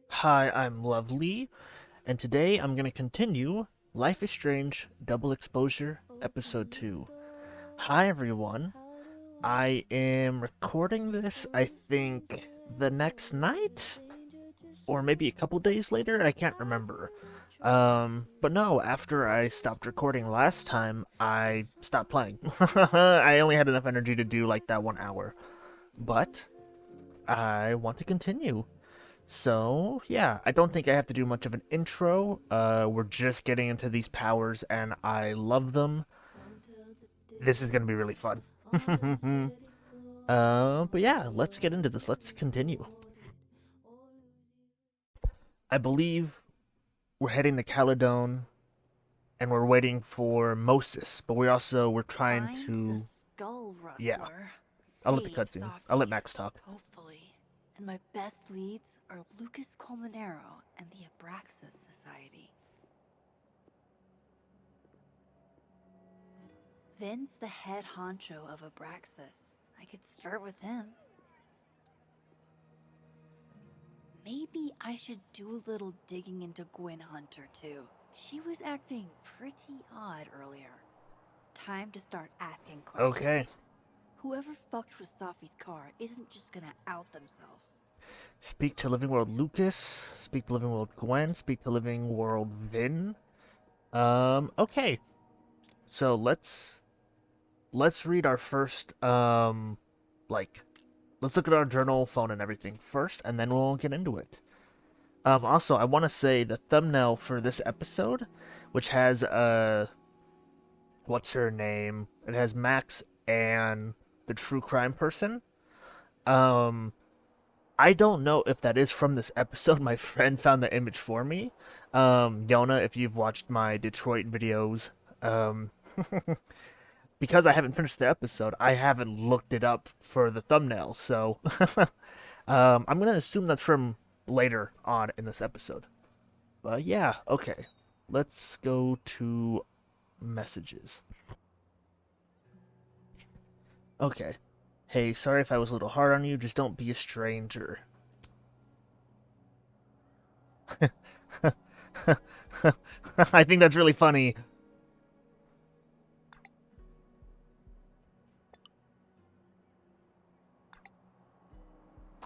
Hi, I'm Lovely, and today I'm going to continue Life is Strange Double Exposure Episode 2. Hi, everyone. I am recording this, I think, the next night? Or maybe a couple days later? I can't remember. But no, after I stopped recording last time, I stopped playing. I only had enough energy to do like that 1 hour. But I want to continue. So, yeah, I don't think I have to do much of an intro. We're just getting into these powers, and I love them. This is going to be really fun. But yeah, let's get into this. Let's continue. I believe we're heading to Caledon, and we're waiting for Moses, but we're trying Find to... the skull Yeah, rustler. I'll let the Save cutscene. Sophie, I'll let Max talk. hopefully. And my best leads are Lucas Colmenero and the Abraxas Society. Vin's the head honcho of Abraxas. I could start with him. Maybe I should do a little digging into Gwen Hunter, too. She was acting pretty odd earlier. Time to start asking questions. Okay. Whoever fucked with Sophie's car isn't just gonna out themselves. Speak to Living World Lucas. Speak to Living World Gwen. Speak to Living World Vin. Okay. So let's read our first, let's look at our journal, phone, and everything first, and then we'll get into it. Also, I want to say the thumbnail for this episode, which has, what's her name? It has Max and the true crime person. I don't know if that is from this episode. My friend found the image for me. Yona, if you've watched my Detroit videos, because I haven't finished the episode, I haven't looked it up for the thumbnail, so I'm gonna assume that's from later on in this episode. But yeah, okay. Let's go to messages. Okay. Hey, sorry if I was a little hard on you, just don't be a stranger. I think that's really funny.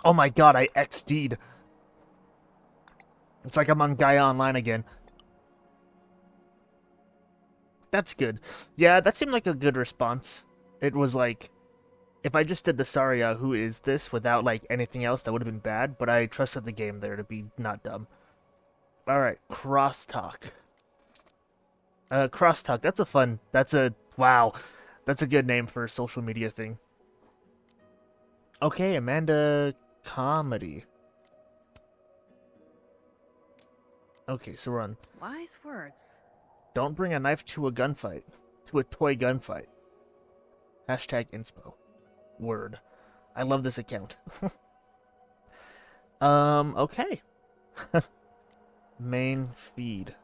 Oh my god, I XD'd. It's like I'm on Gaia Online again. That's good. Yeah, that seemed like a good response. It was like, if I just did the Saria, who is this, without like anything else, that would have been bad, but I trusted the game there to be not dumb. Alright, crosstalk. Crosstalk, wow. That's a good name for a social media thing. Okay, Amanda Comedy. Okay, so we're on. Wise words. Don't bring a knife to a gunfight. To a toy gunfight. Hashtag inspo. Word. I love this account. Okay. Main feed.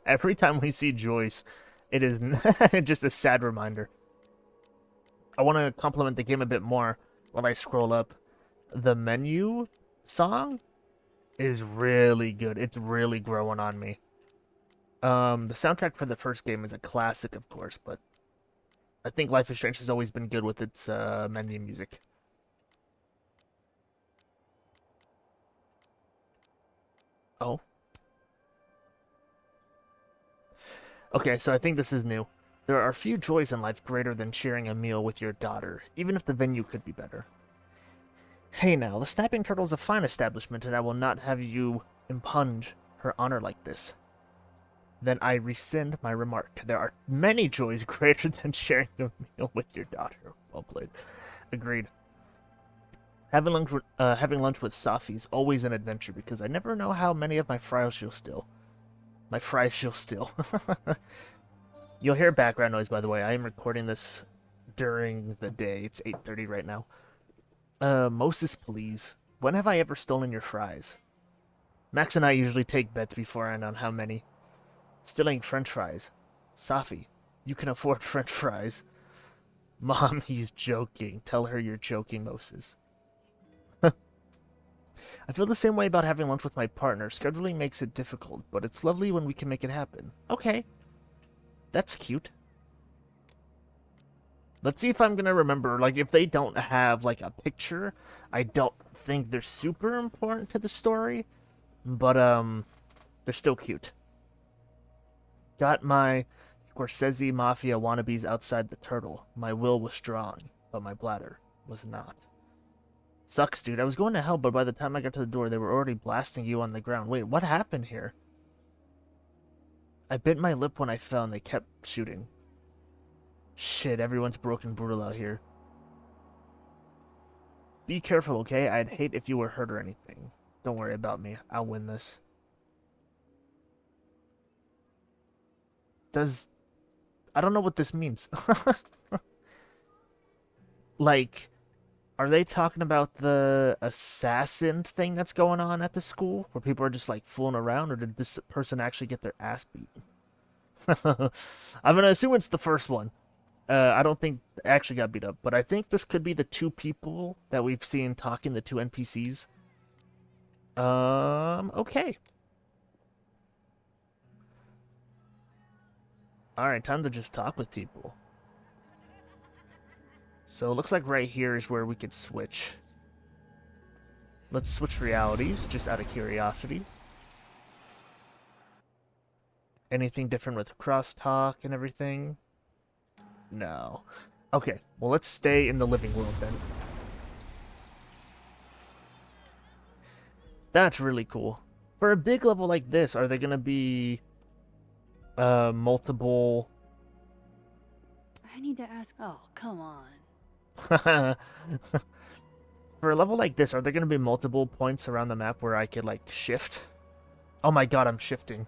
Every time we see Joyce, it is just a sad reminder. I want to compliment the game a bit more when I scroll up. The menu song is really good. It's really growing on me. The soundtrack for the first game is a classic, of course, but I think Life is Strange has always been good with its menu music. Oh. Okay, so I think this is new. There are few joys in life greater than sharing a meal with your daughter, even if the venue could be better. Hey now, the Snapping Turtle's a fine establishment, and I will not have you impugn her honor like this. Then I rescind my remark. There are many joys greater than sharing a meal with your daughter. Well played. Agreed. Having lunch with Safi's always an adventure, because I never know how many of my fries she'll steal. You'll hear background noise, by the way. I am recording this during the day. It's 8:30 right now. Moses, please. When have I ever stolen your fries? Max and I usually take bets beforehand on how many. Stealing French fries. Safi, you can afford French fries. Mom, he's joking. Tell her you're joking, Moses. I feel the same way about having lunch with my partner. Scheduling makes it difficult, but it's lovely when we can make it happen. Okay. That's cute. Let's see if I'm gonna remember. Like, if they don't have, like, a picture, I don't think they're super important to the story. But, they're still cute. Got my Scorsese Mafia wannabes outside the turtle. My will was strong, but my bladder was not. Sucks, dude. I was going to hell, but by the time I got to the door, they were already blasting you on the ground. Wait, what happened here? I bit my lip when I fell, and they kept shooting. Shit, everyone's broken brutal out here. Be careful, okay? I'd hate if you were hurt or anything. Don't worry about me. I'll win this. I don't know what this means. Like, are they talking about the assassin thing that's going on at the school? Where people are just, like, fooling around? Or did this person actually get their ass beaten? I'm gonna assume it's the first one. I don't think they actually got beat up, but I think this could be the two people that we've seen talking, the two NPCs. Okay. Alright, time to just talk with people. So it looks like right here is where we could switch. Let's switch realities, just out of curiosity. Anything different with crosstalk and everything? No. Okay, well, let's stay in the living world then. That's really cool. For a big level like this, are they gonna be multiple? I need to ask. Oh, come on. For a level like this, are there gonna be multiple points around the map where I could, like, shift? Oh my god, I'm shifting.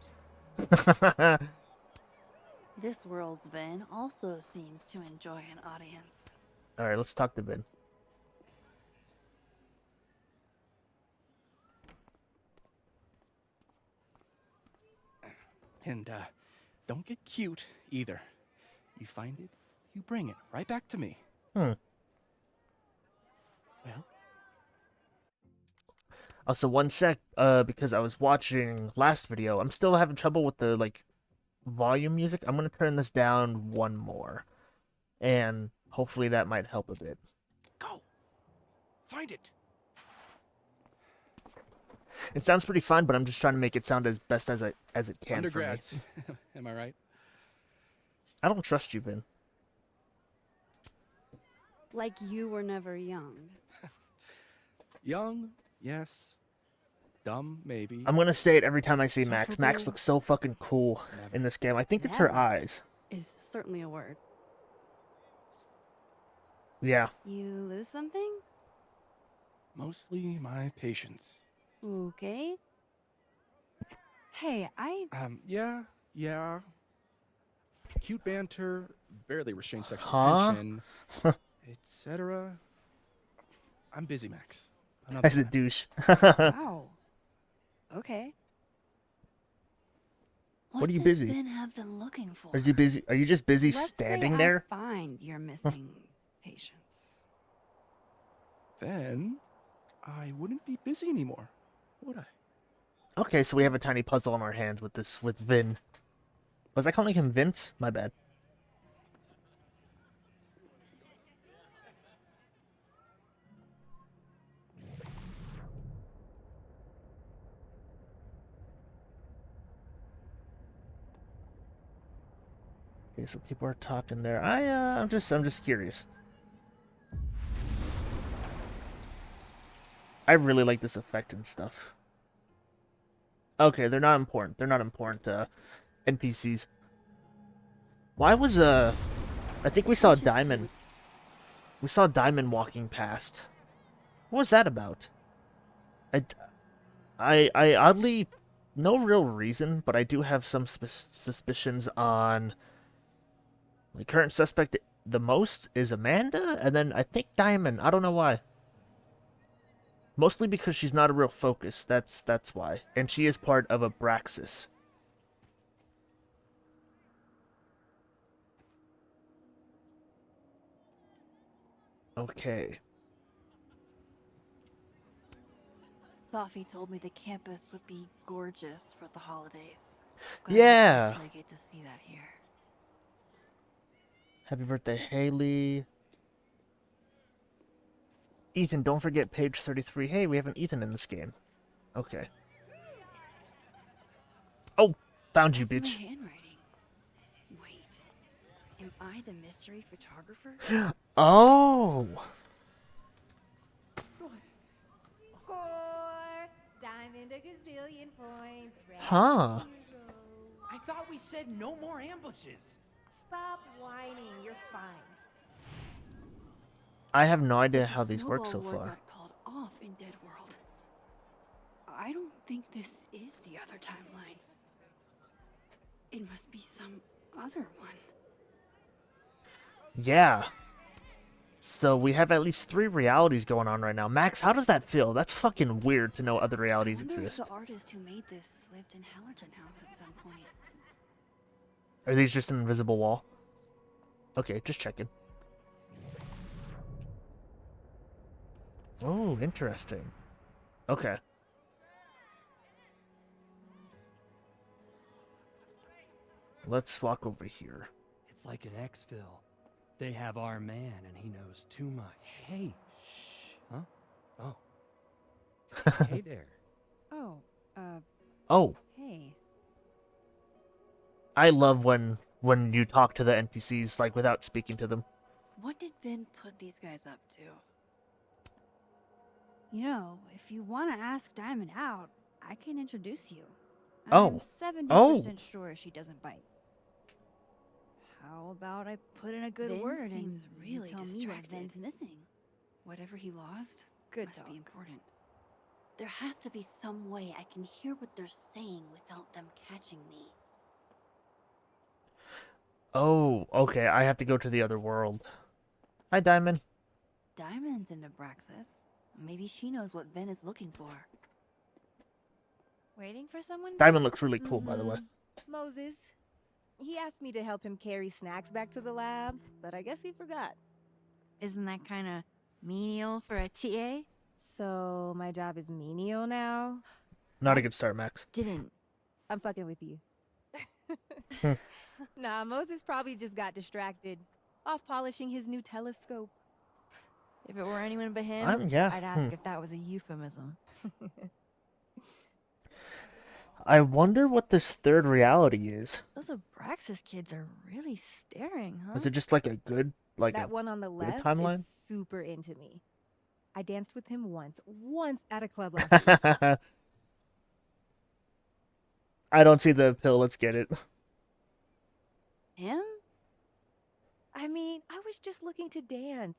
This world's Vin also seems to enjoy an audience. Alright, let's talk to Vin. And, don't get cute, either. You find it, you bring it right back to me. Well. Also, one sec, because I was watching last video, I'm still having trouble with the, like, volume music. I'm gonna turn this down one more. And hopefully that might help a bit. Go! Find it! It sounds pretty fun, but I'm just trying to make it sound as best as it can Undergrads, for me. am I right? I don't trust you, Vin. Like you were never young. Young, yes. Dumb, maybe. I'm gonna say it every time I see Max. Max Insufferable? looks so fucking cool Never. in this game. I think it's her Never. eyes. Is certainly a word. Yeah. You lose something? Mostly my patience. Okay. Hey, Yeah. Cute banter, barely restrained sexual Huh? tension, etc. I'm busy, Max. Another As a time. douche. Wow. Okay. What are you does busy? Vin have them looking for? Or is he busy? Are you just busy Let's standing say there? I find you're missing patience. Then I wouldn't be busy anymore, would I? Okay, so we have a tiny puzzle on our hands with Vin. Was I calling him Vince? My bad. Okay, so people are talking there. I'm just curious. I really like this effect and stuff. Okay, they're not important. They're not important NPCs. Why was I think we saw should Diamond. We saw Diamond walking past. What was that about? I oddly, no real reason, but I do have some suspicions on. My current suspect the most is Amanda, and then I think Diamond. I don't know why. Mostly because she's not a real focus. That's why. And she is part of Abraxas. Okay. Sophie told me the campus would be gorgeous for the holidays. Yeah. I actually get to see that here. Happy birthday, Haley. Ethan, don't forget page 33. Hey, we have an Ethan in this game. Okay. Oh, found you, That's bitch. my handwriting. Wait, am I the mystery photographer? Oh. Score! Diamond a gazillion points. Huh. I thought we said no more ambushes. Stop whining. You're fine. I have no idea The how these work so snowball war far. got called off in Dead World. I don't think this is the other timeline. It must be some other one. Yeah. So we have at least 3 realities going on right now. Max, how does that feel? That's fucking weird to know other realities I wonder exist. if the artist who made this lived in Hallerton House at some point. Are these just an invisible wall? Okay, just checking. Oh, interesting. Okay. Let's walk over here. It's like an exfil. They have our man, and he knows too much. Hey, shh. Huh? Oh. Hey there. Oh, Oh, hey. I love when you talk to the NPCs like without speaking to them. What did Vin put these guys up to? You know, if you want to ask Diamond out, I can introduce you. Oh. I'm 70% Oh. sure she doesn't bite. How about I put in a good Vin word seems and really tell me what distracted. Vin's missing? Whatever he lost Good must talk. be important. There has to be some way I can hear what they're saying without them catching me. Oh, okay, I have to go to the other world. Hi, Diamond. Diamond's in Nebraxis. Maybe she knows what Vin is looking for. Waiting for someone? Diamond looks really cool, by the way. Moses. He asked me to help him carry snacks back to the lab, but I guess he forgot. Isn't that kind of menial for a TA? So my job is menial now? Not a good start, Max. Didn't. I'm fucking with you. Nah, Moses probably just got distracted. Off polishing his new telescope. If it were anyone but him, Yeah. I'd ask if that was a euphemism. I wonder what this third reality is. Those Abraxas kids are really staring, huh? Is it just like a good, like That a one on the left timeline? is super into me. I danced with him once at a club last week. I don't see the pill. Let's get it. Him? I mean, I was just looking to dance.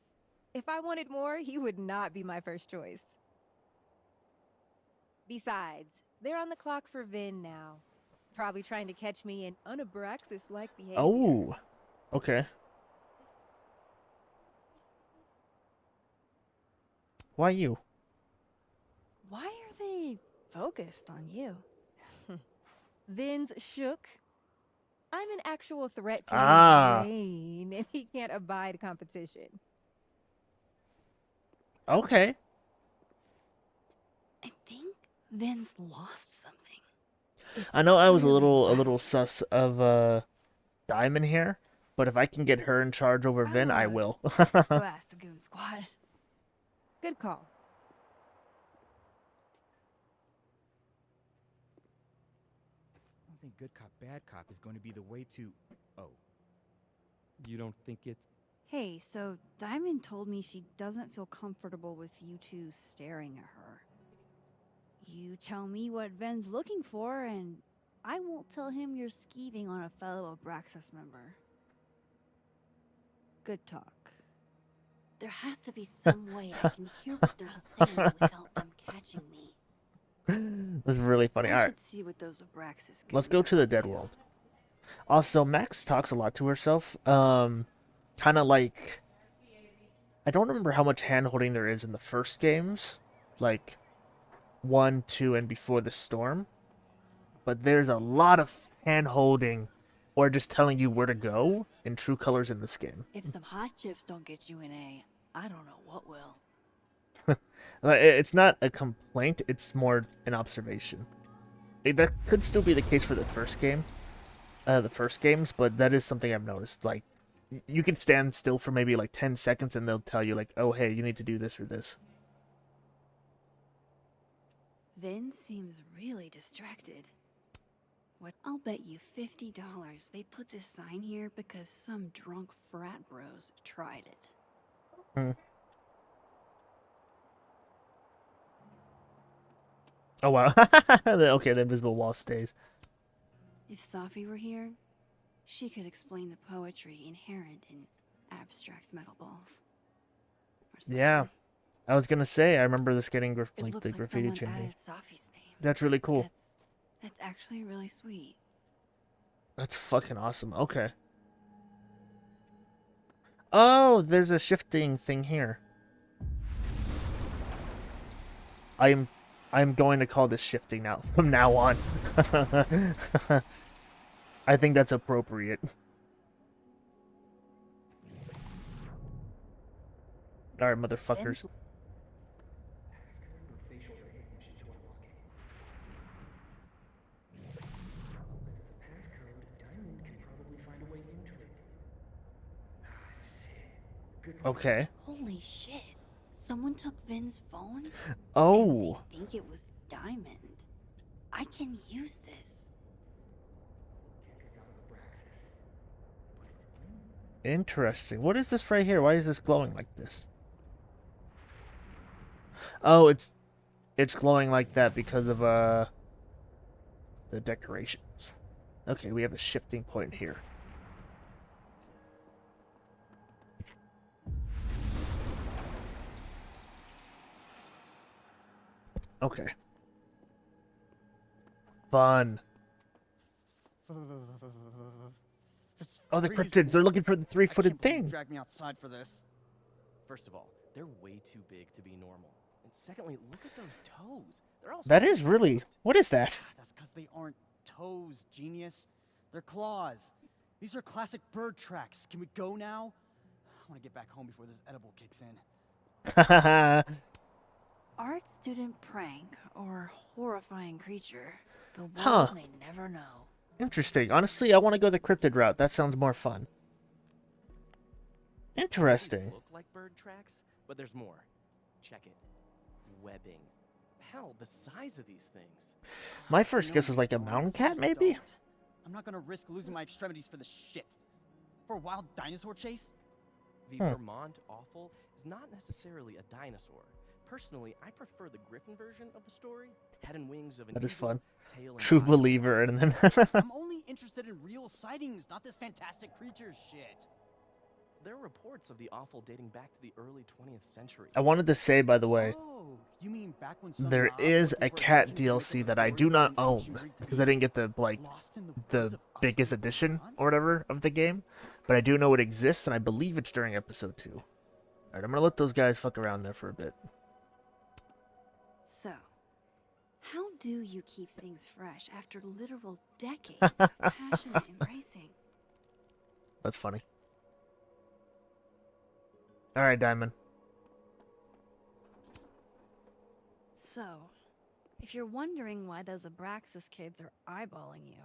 If I wanted more, he would not be my first choice. Besides, they're on the clock for Vin now. Probably trying to catch me in unabraxis-like behavior. Oh, okay. Why you? Why are they focused on you? Vin's shook. I'm an actual threat to Ah. his brain, and he can't abide competition. Okay. I think Vin's lost something. It's I know I was a clearly little sus of Diamond here, but if I can get her in charge over Vin, I will. Go ask the Goon Squad. Good call. I don't think good cop, bad cop is going to be the way to. Oh. You don't think it's... Hey, so Diamond told me she doesn't feel comfortable with you two staring at her. You tell me what Ven's looking for, and I won't tell him you're skeeving on a fellow Abraxas member. Good talk. There has to be some way I can hear what they're saying without them catching me. This is really funny. I All right, should see what those Abraxas let's goons go are to the up dead world. Also, Max talks a lot to herself. Kind of like, I don't remember how much hand-holding there is in the first games, like 1, 2, and before the storm. But there's a lot of hand-holding or just telling you where to go in True Colors in this game. If some hot chips don't get you an A, I don't know what will. It's not a complaint, it's more an observation. That could still be the case for the first games, but that is something I've noticed. Like, you can stand still for maybe like 10 seconds and they'll tell you, like, oh, hey, you need to do this or this. Vin seems really distracted. What? I'll bet you $50 they put this sign here because some drunk frat bros tried it. Hmm. Oh, wow. Okay, the invisible wall stays. If Safi were here, she could explain the poetry inherent in abstract metal balls. Or something. Yeah. I was gonna say, I remember this getting It like looks the like graffiti someone changing. added Safi's name. That's really cool. That's actually really sweet. That's fucking awesome. Okay. Oh, there's a shifting thing here. I'm going to call this shifting now from now on. I think that's appropriate. Alright, motherfuckers. Okay. Holy shit. Someone took Vin's phone? Oh. And they think it was Diamond. I can use this. Interesting. What is this right here? Why is this glowing like this? Oh, it's glowing like that because of the decorations. Okay, we have a shifting point here. Okay. Fun. Oh, the cryptids. They're looking for the three-footed thing. Drag me outside for this. First of all, they're way too big to be normal. And secondly, look at those toes. They're all That is really... What is that? That's because they aren't toes, genius. They're claws. These are classic bird tracks. Can we go now? I want to get back home before this edible kicks in. Art student prank or horrifying creature. The world Huh. may never know. Interesting. Honestly, I want to go the cryptid route. That sounds more fun. Interesting. These look like bird tracks, but there's more. Check it. Webbing. Hell, the size of these things. My first guess was like a mountain cat, maybe? I'm not gonna risk losing my extremities for this shit. For a wild dinosaur chase? The Vermont offal is not necessarily a dinosaur. Personally, I prefer the Griffin version of the story. Head and wings of an That is eagle, fun. tail and True body. believer, and then... I'm only interested in real sightings, not this fantastic creature shit. There are reports of the offal dating back to the early 20th century. I wanted to say, by the way, Oh, you mean back when some there knob is looking a for cat attention could make DLC up a that I story do about not an own ancient Greek because I didn't get the lost in the woods of biggest Iceland edition Vermont? or whatever of the game, but I do know it exists, and I believe it's during episode 2. All right, I'm gonna let those guys fuck around there for a bit. So, how do you keep things fresh after literal decades of passionate embracing? That's funny. All right, Diamond. So, if you're wondering why those Abraxas kids are eyeballing you,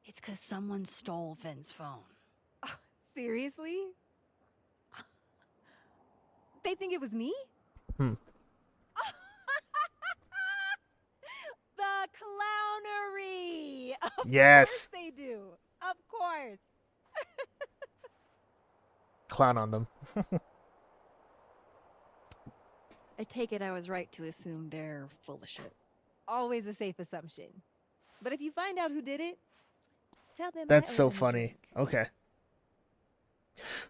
It's because someone stole Vin's phone. Seriously? They think it was me? Hmm. The clownery! Of Yes. course they do. Of course. Clown on them. I take it I was right to assume they're full of shit. Always a safe assumption. But if you find out who did it, tell them I That's owe so them a funny. drink. Okay.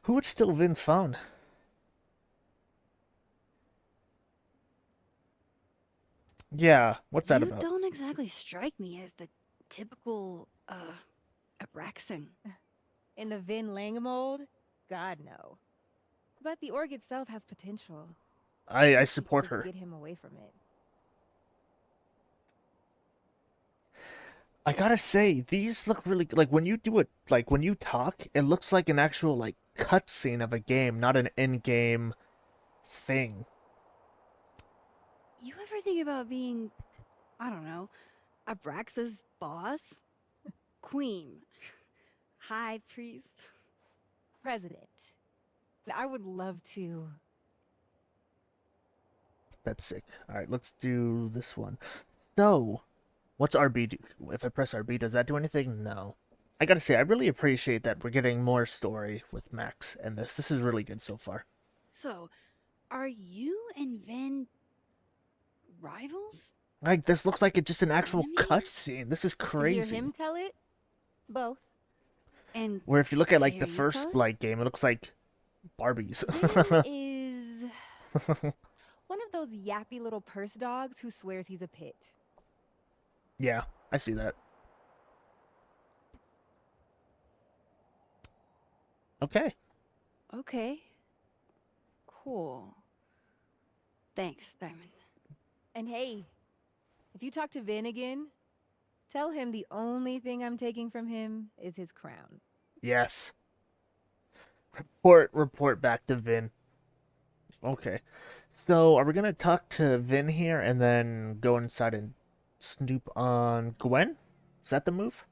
Who would steal Vin's phone? Yeah, what's that you about? don't exactly strike me as the typical, Abraxan. In the Vin Lang mold? God, no. But the org itself has potential. I If we support just her. Get him away from it. I gotta say, these look really like when you do it, like when you talk, it looks like an actual like cutscene of a game, not an in-game thing. You ever think about being, I don't know, Abraxa's boss? Queen. High priest. President. I would love to. That's sick. Alright, let's do this one. So, what's RB do? If I press RB, does that do anything? No. I gotta say, I really appreciate that we're getting more story with Max and this. This is really good so far. So, are you and Vin rivals? Like, this looks like it's just an actual Enemies? cutscene. This is To crazy. hear him tell it? Both. And Where if you look at, to like, hear the you first, tell it? like, game, it looks like Barbies. Vin is one of those yappy little purse dogs who swears he's a pit. Yeah, I see that. Okay. Okay. Cool. Thanks, Diamond. And hey, if you talk to Vin again, tell him the only thing I'm taking from him is his crown. Yes. Report back to Vin. Okay. So, are we gonna talk to Vin here and then go inside and snoop on Gwen? Is that the move?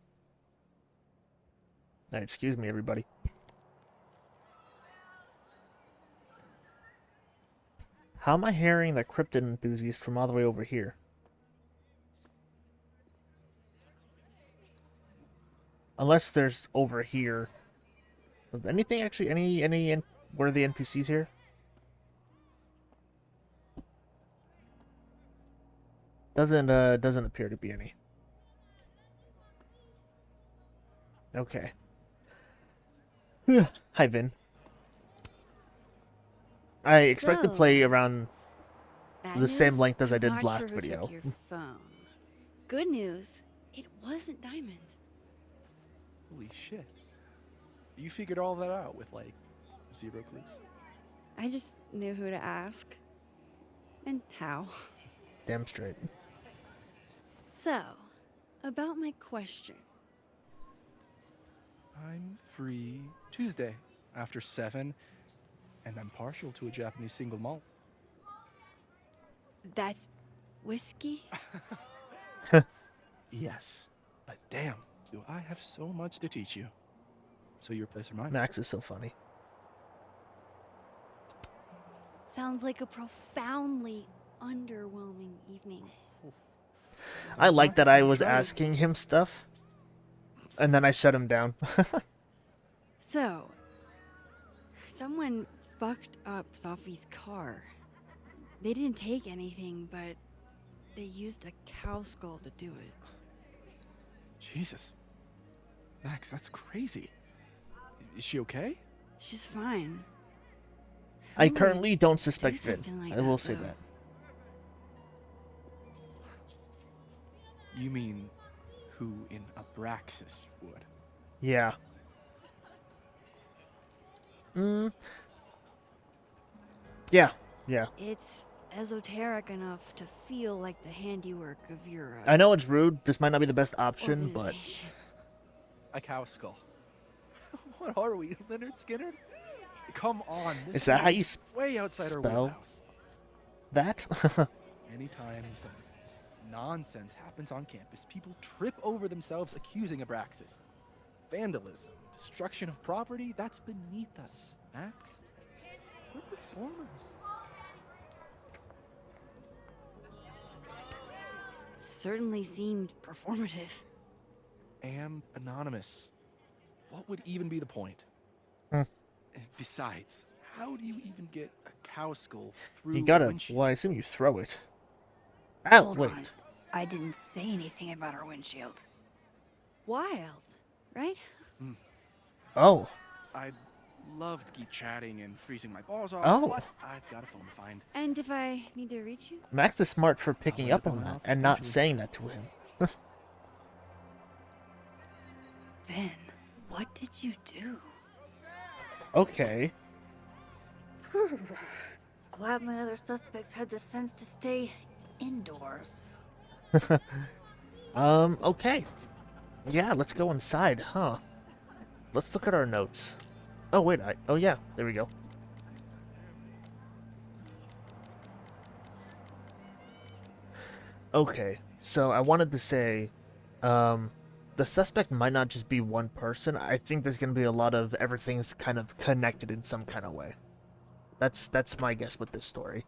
Alright, excuse me, everybody. How am I hearing the cryptid enthusiast from all the way over here? Unless there's over here. Anything actually? Where are the NPCs here? Doesn't appear to be any. Okay. Hi, Vin. I expect to play around Bad the same news? length as I I'm did not last sure who video. took your phone. Good news, it wasn't Diamond. Holy shit. You figured all that out with, like, 0 clues? I just knew who to ask. And how. Damn straight. So, about my question. I'm free Tuesday after 7, and I'm partial to a Japanese single malt. That's whiskey? Yes, but damn, do I have so much to teach you. So your place or mine? Max is so funny. Sounds like a profoundly underwhelming evening. I like that I was asking him stuff, and then I shut him down. So, someone fucked up Sophie's car. They didn't take anything, but they used a cow skull to do it. Jesus. Max, that's crazy. Is she okay? She's fine. I Who would currently don't do suspect Vin. something like I will that, say though? that. You mean who in Abraxas would? Yeah. Yeah. Yeah. It's esoteric enough to feel like the handiwork of your I know it's rude. This might not be the best option, but organization. A cow skull. What are we, Leonard Skinner? Come on. This is that how you is way outside our spell wheelhouse. that? Anytime some nonsense happens on campus, people trip over themselves accusing Abraxas. Vandalism, destruction of property, that's beneath us, Max. We're performers. Certainly seemed performative. Am anonymous. What would even be the point? Hmm. And besides, how do you even get a cow skull through You gotta. a windshield? Well, I assume you throw it. Oh, Hold wait. on. I didn't say anything about our windshield. Wild, right? Oh. I'd love to keep chatting and freezing my balls off, Oh. but I've got a phone to find. And if I need to reach you? Max is smart for picking wait up up on on that off and not schedule. saying that to him. Ben, what did you do? Okay. Glad my other suspects had the sense to stay indoors. Okay. Yeah, let's go inside, huh? Let's look at our notes. Oh, wait, oh yeah, there we go. Okay, so I wanted to say, the suspect might not just be one person. I think there's going to be a lot of everything's kind of connected in some kind of way. That's my guess with this story.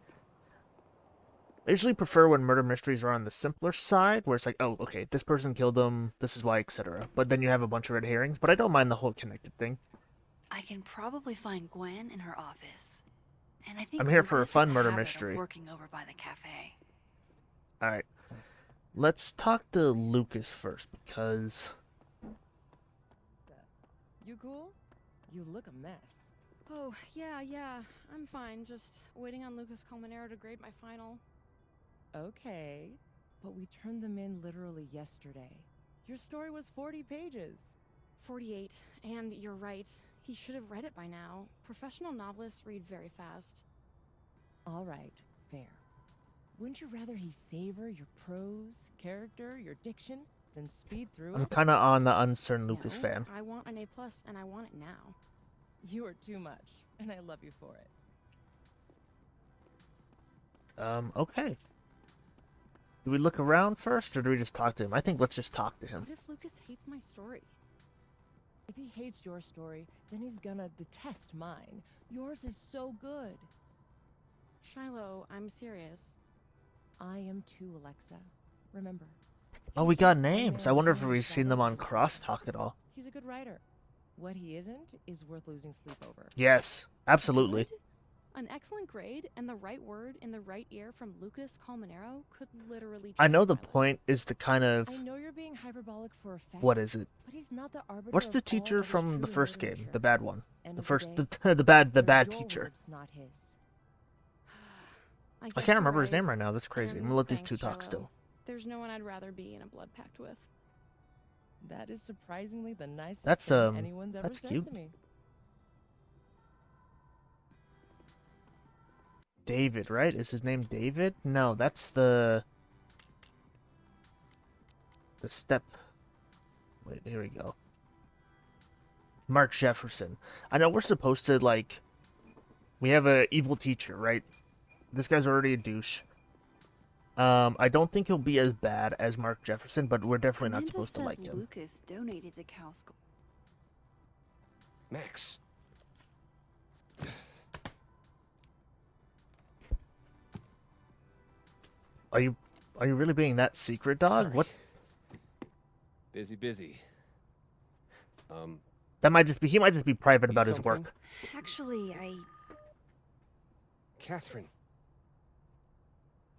I usually prefer when murder mysteries are on the simpler side, where it's like, oh, okay, this person killed him, this is why, etc. But then you have a bunch of red herrings, but I don't mind the whole connected thing. I can probably find Gwen in her office. And I think I'm here for a Lucas fun has murder habit of mystery. working over by the cafe. Alright. Let's talk to Lucas first, because... You cool? You look a mess. Oh, yeah. I'm fine. Just waiting on Lucas Colmenero to grade my final. Okay. But we turned them in literally yesterday. Your story was 40 pages. 48. And you're right. He should have read it by now. Professional novelists read very fast. All right, fair. Wouldn't you rather he savor your prose, character, your diction, than speed through I'm it? kind of on the uncertain Lucas No, fan. I want an A+, and I want it now. You are too much, and I love you for it. Okay. Do we look around first, or do we just talk to him? I think let's just talk to him. What if Lucas hates my story? If he hates your story, then he's gonna detest mine. Yours is so good. Shiloh, I'm serious. I am too, Alexa. Remember. Oh, we got names. I wonder if we've seen them on Crosstalk at all. He's a good writer. What he isn't is worth losing sleep over. Yes, absolutely. Good? An excellent grade and the right word in the right ear from Lucas Colmenero could literally I know change the my life. point is to kind of... I know you're being hyperbolic for effect. What is it? But he's not the arbiter What's of the all teacher that is from true the in first game? literature. The bad one. End The of first... day, The bad they're bad your teacher. words, not his. I I guess can't you're remember his right. name right now. That's crazy. I'm gonna let these two Thanks, talk Shiloh. still. There's no one I'd rather be in a blood pact with. That is surprisingly the nicest That's, thing anyone's ever that's said cute. to me. David, right? Is his name David? No, that's the step... Wait, here we go. Mark Jefferson. I know we're supposed to, like... We have a evil teacher, right? This guy's already a douche. I don't think he'll be as bad as Mark Jefferson, but we're definitely not Amanda supposed to said like him. Lucas donated the cow skull. Max. Are you really being that secret dog? Sorry. What? Busy. That might just be... He might just be private Need about his something? work. Actually, Catherine.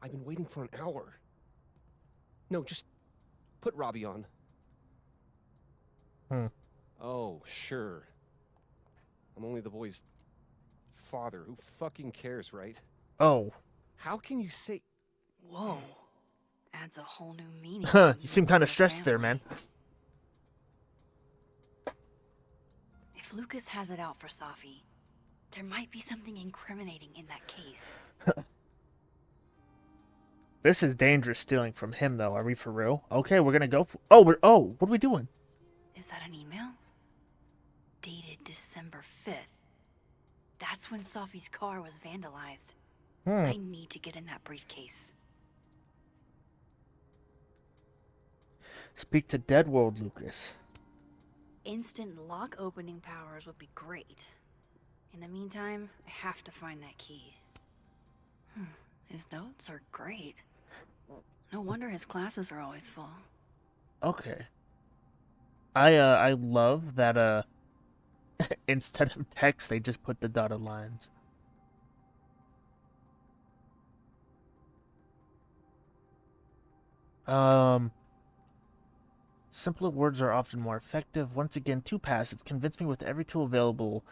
I've been waiting for an hour. No, just put Robbie on. Oh, sure. I'm only the boy's father. Who fucking cares, right? Oh. How can you say... Whoa. Adds a whole new meaning. Huh, to you seem moving kind of your stressed there, family. man. If Lucas has it out for Safi, there might be something incriminating in that case. This is dangerous stealing from him, though. Are we for real? Okay, we're gonna go... what are we doing? Is that an email? Dated December 5th. That's when Safi's car was vandalized. I need to get in that briefcase. Speak to Deadworld, Lucas. Instant lock opening powers would be great. In the meantime, I have to find that key. His notes are great. No wonder his classes are always full. Okay. I love that, instead of text, they just put the dotted lines. Simpler words are often more effective. Once again, too passive. Convince me with every tool available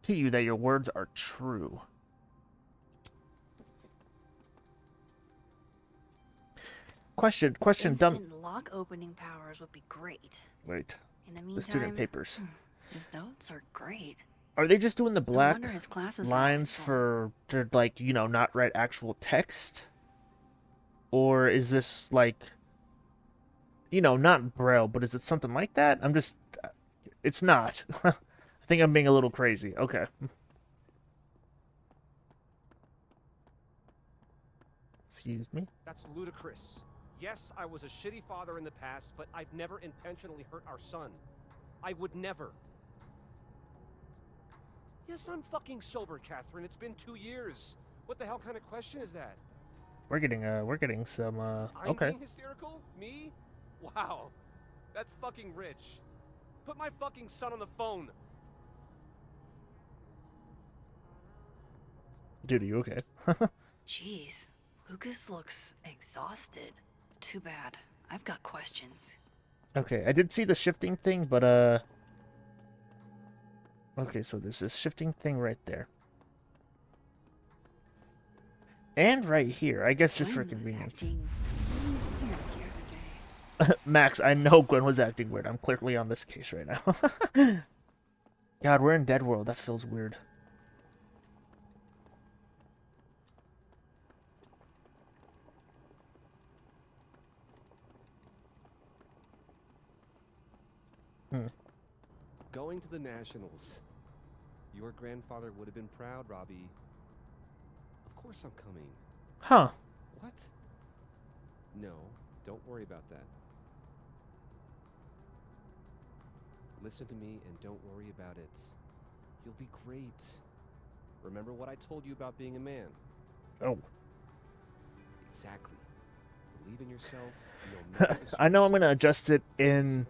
to you that your words are true. Question, dumb... Instant lock opening powers would be great. Wait. In the meantime, The student papers. His notes are great. Are they just doing the black wonder his classes are lines always full. for to, like, you know, not write actual text? Or is this like, you know, not Braille, but is it something like that? I'm just... It's not. I think I'm being a little crazy. Okay. Excuse me. That's ludicrous. Yes, I was a shitty father in the past, but I've never intentionally hurt our son. I would never. Yes, I'm fucking sober, Catherine. It's been 2 years. What the hell kind of question is that? We're getting some, I'm okay. being hysterical? Me? Wow. That's fucking rich. Put my fucking son on the phone. Dude, are you okay? Jeez, Lucas looks exhausted. Too bad. I've got questions. Okay, I did see the shifting thing, but, okay, so there's this shifting thing right there. And right here, I guess just for Gwen was convenience. acting weird the other day. Max, I know Gwen was acting weird. I'm clearly on this case right now. God, we're in Dead World. That feels weird. Going to the Nationals. Your grandfather would have been proud, Robbie. Of course I'm coming. Huh. What? No, don't worry about that. Listen to me and don't worry about it. You'll be great. Remember what I told you about being a man? Oh. Exactly. Believe in yourself. You'll never I know I'm going to disappoint adjust it in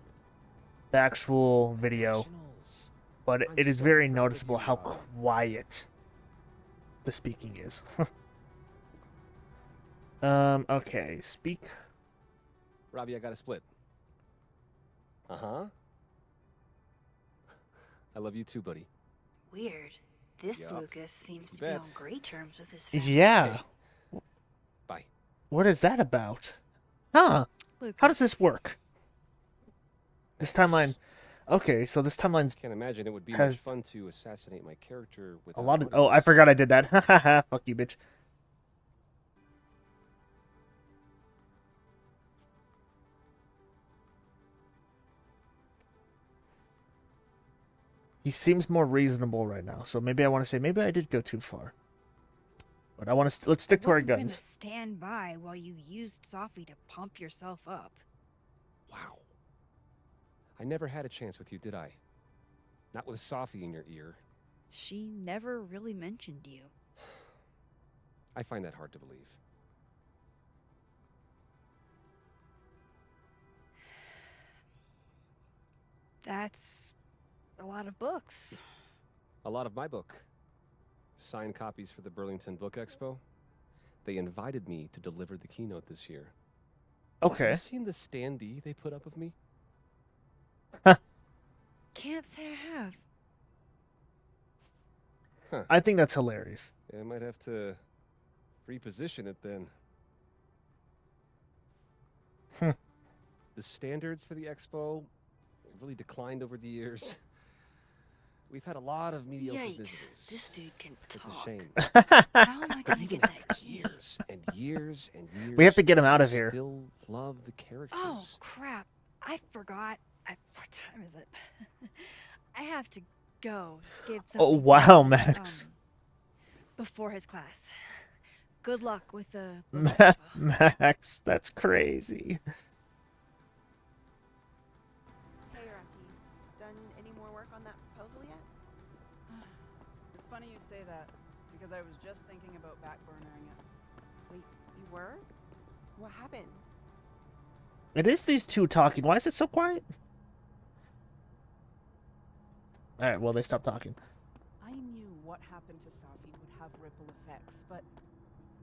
the actual video, Nationals. but I'm it is so very proud of noticeable you, how Robbie. quiet the speaking is. Okay, speak. Robbie, I got a split. Uh-huh. I love you too, buddy. Weird. This Yup. Lucas seems You to be on bet. great terms with his family. Yeah. Bye. What is that about? Huh. How does this Lucas. work? This timeline. Okay, so this timeline's Can't imagine it would be Has much fun to assassinate my character with a lot of. Oh, I forgot I did that. Haha, fuck you, bitch. He seems more reasonable right now, so maybe I want to say maybe I did go too far. But I want to let's stick to our Wasn't gonna guns. stand by while you used Sophie to pump yourself up. Wow. I never had a chance with you, did I? Not with Sophie in your ear. She never really mentioned you. I find that hard to believe. That's a lot of books. A lot of my book. Signed copies for the Burlington Book Expo. They invited me to deliver the keynote this year. Okay. Have you seen the standee they put up of me? Can't say I have. I think that's hilarious. I might have to reposition it then. The standards for the expo really declined over the years. We've had a lot of mediocre Yikes. visitors. This dude can It's a talk. shame. How am I gonna Even get that after key? years and years and years, We have to get him out of I here. Still love the characters. Oh, crap. I forgot. What time is it? I have to go. Give Oh, something to wow, his, Max. before his class. Good luck with the Max, that's crazy. Hey, Rocky. Done any more work on that proposal yet? It's funny you say that, because I was just thinking about backburnering it. Wait, you were? What happened? It is these two talking. Why is it so quiet? Alright, well, they stopped talking. I knew what happened to Safi would have ripple effects, but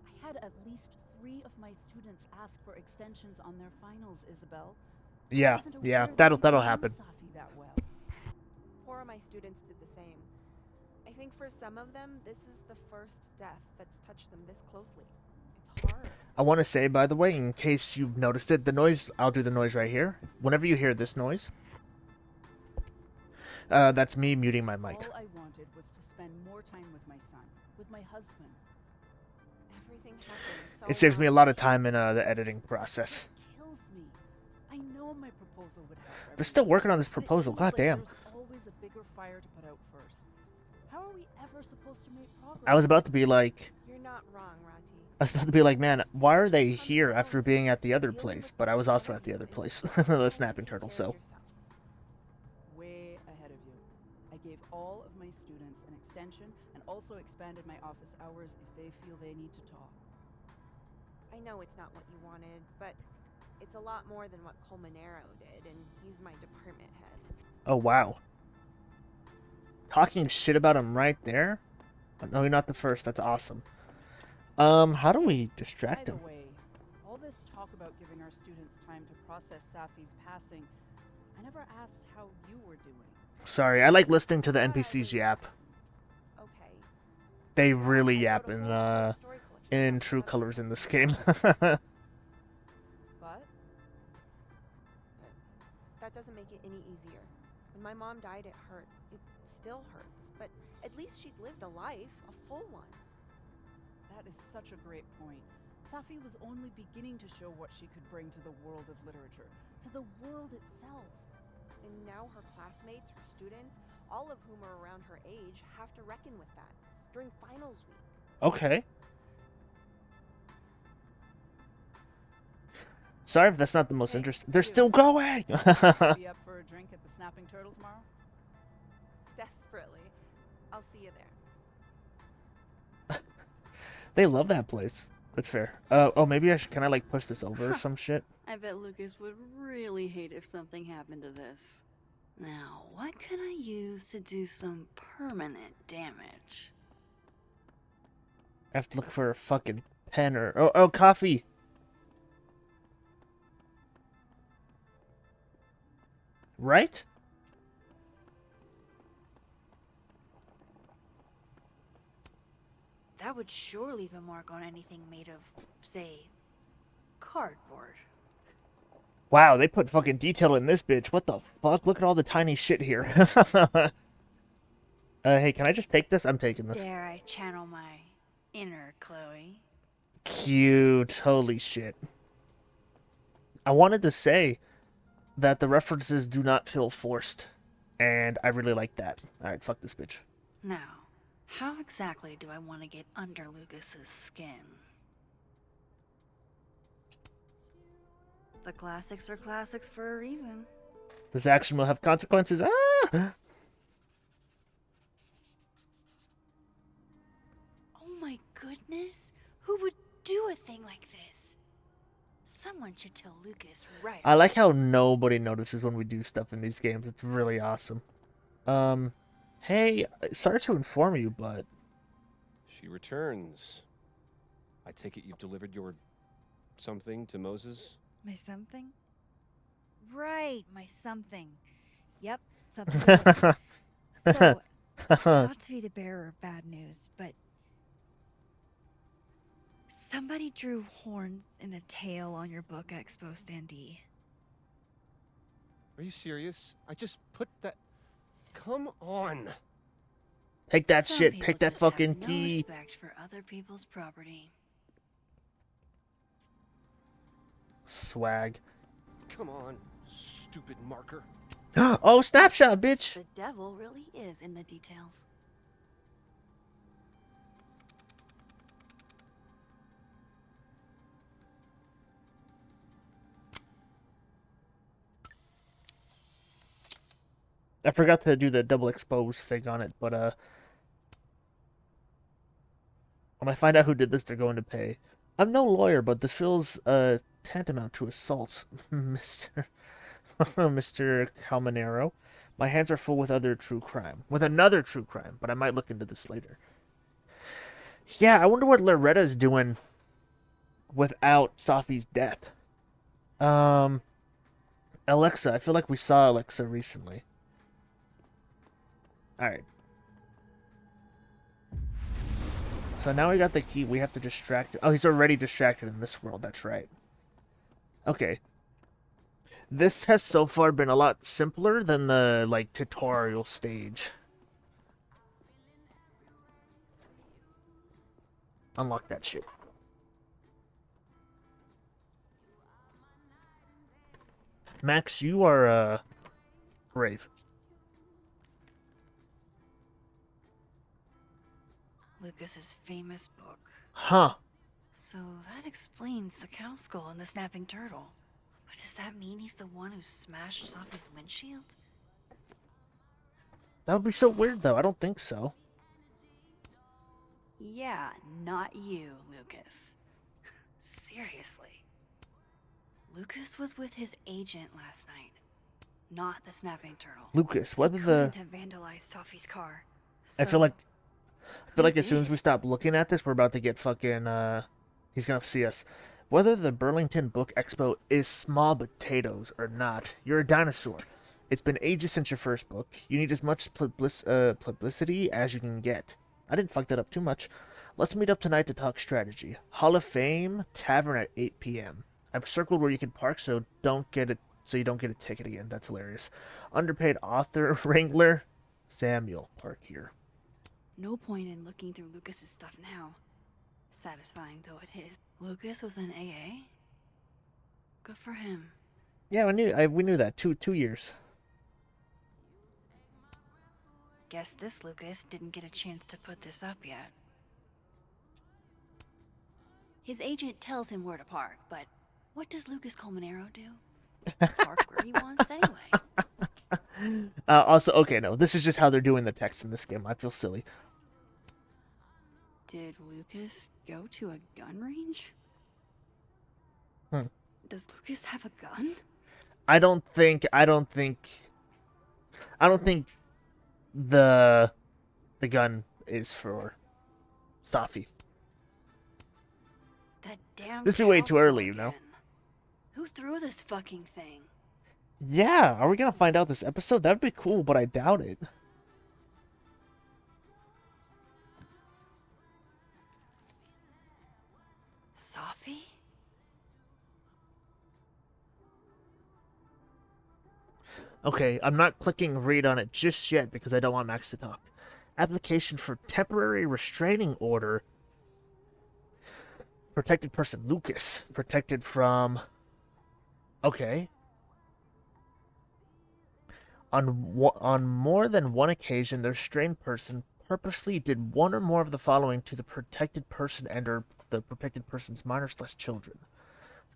I had at least 3 of my students ask for extensions on their finals, Isabel. I Yeah, wasn't yeah, aware that'll they knew happen. Safi that well. 4 of my students did the same. I think for some of them, this is the first death that's touched them this closely. It's hard. I want to say, by the way, in case you've noticed it, the noise, I'll do the noise right here. Whenever you hear this noise, that's me muting my mic. All I wanted was to spend more time with my son, with my husband. Everything happened so It saves me a lot of fast. time in the editing process. It kills me. I know my proposal would help. They're still everyone, working on this but it proposal. seems God like damn. There's always a bigger fire to put out first. How are we ever supposed to make progress? I was about to be like, You're not wrong, Rati. I was about to be like, man, why are they here after being at the other place? But I was also at the other place, the snapping turtle, so. Way ahead of you. I gave all of my students an extension and also expanded my office hours if they feel they need to talk. I know it's not what you wanted, but it's a lot more than what Colmenero did, and he's my department head. Oh, wow. Talking shit about him right there? No, you're not the first. That's awesome. How do we distract him? By the way, all this talk about giving our students time to process Safi's passing, I never asked how you were doing. Sorry, I like listening to the NPCs yap. Okay. They really yap in true colors in this game. But? That doesn't make it any easier. When my mom died, it hurt. It still hurts. But at least she'd lived a life, a full one. That is such a great point. Safi was only beginning to show what she could bring to the world of literature, to the world itself. And now her classmates, her students, all of whom are around her age, have to reckon with that during finals week. Okay. Sorry if that's not the most interesting. They're still going! Be up for a drink at the Snapping Turtle tomorrow? Desperately. I'll see you there. They love that place. That's fair. Oh, maybe I should kind of like push this over or some shit. I bet Lucas would really hate if something happened to this. Now, what can I use to do some permanent damage? I have to look for a fucking pen or... Oh, coffee! Right? That would sure leave a mark on anything made of, say, cardboard. Wow, they put fucking detail in this bitch. What the fuck? Look at all the tiny shit here. Hey, can I just take this? I'm taking this. Dare I channel my inner Chloe? Cute. Holy shit. I wanted to say that the references do not feel forced. And I really like that. Alright, fuck this bitch. Now, how exactly do I want to get under Lucas's skin? The classics are classics for a reason. This action will have consequences. Ah! Oh my goodness! Who would do a thing like this? Someone should tell Lucas right. I like how nobody notices when we do stuff in these games. It's really awesome. Hey, sorry to inform you, but... She returns. I take it you've delivered your something to Moses? My something? Right, my something. Yep, something. So, not to be the bearer of bad news, but somebody drew horns and a tail on your book expo standee. Are you serious? I just put that... Come on! Take that Some shit, people take that just have fucking no key. respect for other people's property. Swag. Come on, stupid marker. Oh, snapshot, bitch! The devil really is in the details. I forgot to do the double expose thing on it, but when I find out who did this, they're going to pay. I'm no lawyer, but this feels tantamount to assault, Mr. Calmanero. My hands are full with another true crime, but I might look into this later. Yeah, I wonder what Loretta's doing without Safi's death. Alexa, I feel like we saw Alexa recently. Alright. So now we got the key. We have to distract him. Oh, he's already distracted in this world. That's right. Okay. This has so far been a lot simpler than the, like, tutorial stage. Unlock that shit. Max, you are, brave. Lucas's famous book. Huh. So that explains the cow skull and the snapping turtle. But does that mean he's the one who smashed Sophie's windshield? That would be so weird, though. I don't think so. Yeah, not you, Lucas. Seriously. Lucas was with his agent last night, not the snapping turtle. Lucas, whether He the... couldn't have vandalized Sophie's car. I feel like as soon did? as we stop looking at this, we're about to get fucking, he's gonna see us. Whether the Burlington Book Expo is small potatoes or not, you're a dinosaur. It's been ages since your first book. You need as much publicity as you can get. I didn't fuck that up too much. Let's meet up tonight to talk strategy. Hall of Fame Tavern at 8 p.m. I've circled where you can park so you don't get a ticket again. That's hilarious. Underpaid author wrangler Samuel, park here. No point in looking through Lucas's stuff now. Satisfying though it is. Lucas was in AA? Good for him. Yeah, we knew that. Two years. Guess this Lucas didn't get a chance to put this up yet. His agent tells him where to park, but what does Lucas Colmenero do? Park where he wants anyway. Also, okay, no, this is just how they're doing the text in this game. I feel silly. Did Lucas go to a gun range? Does Lucas have a gun? I don't think the gun is for Safi. That damn This be way too cow early, skull you know. again. Who threw this fucking thing? Yeah, are we gonna find out this episode? That'd be cool, but I doubt it. Safi? Okay, I'm not clicking read on it just yet because I don't want Max to talk. Application for temporary restraining order. Protected person, Lucas. Protected from... Okay. On more than one occasion, the restrained person purposely did one or more of the following to the protected person and or the protected person's minors/children.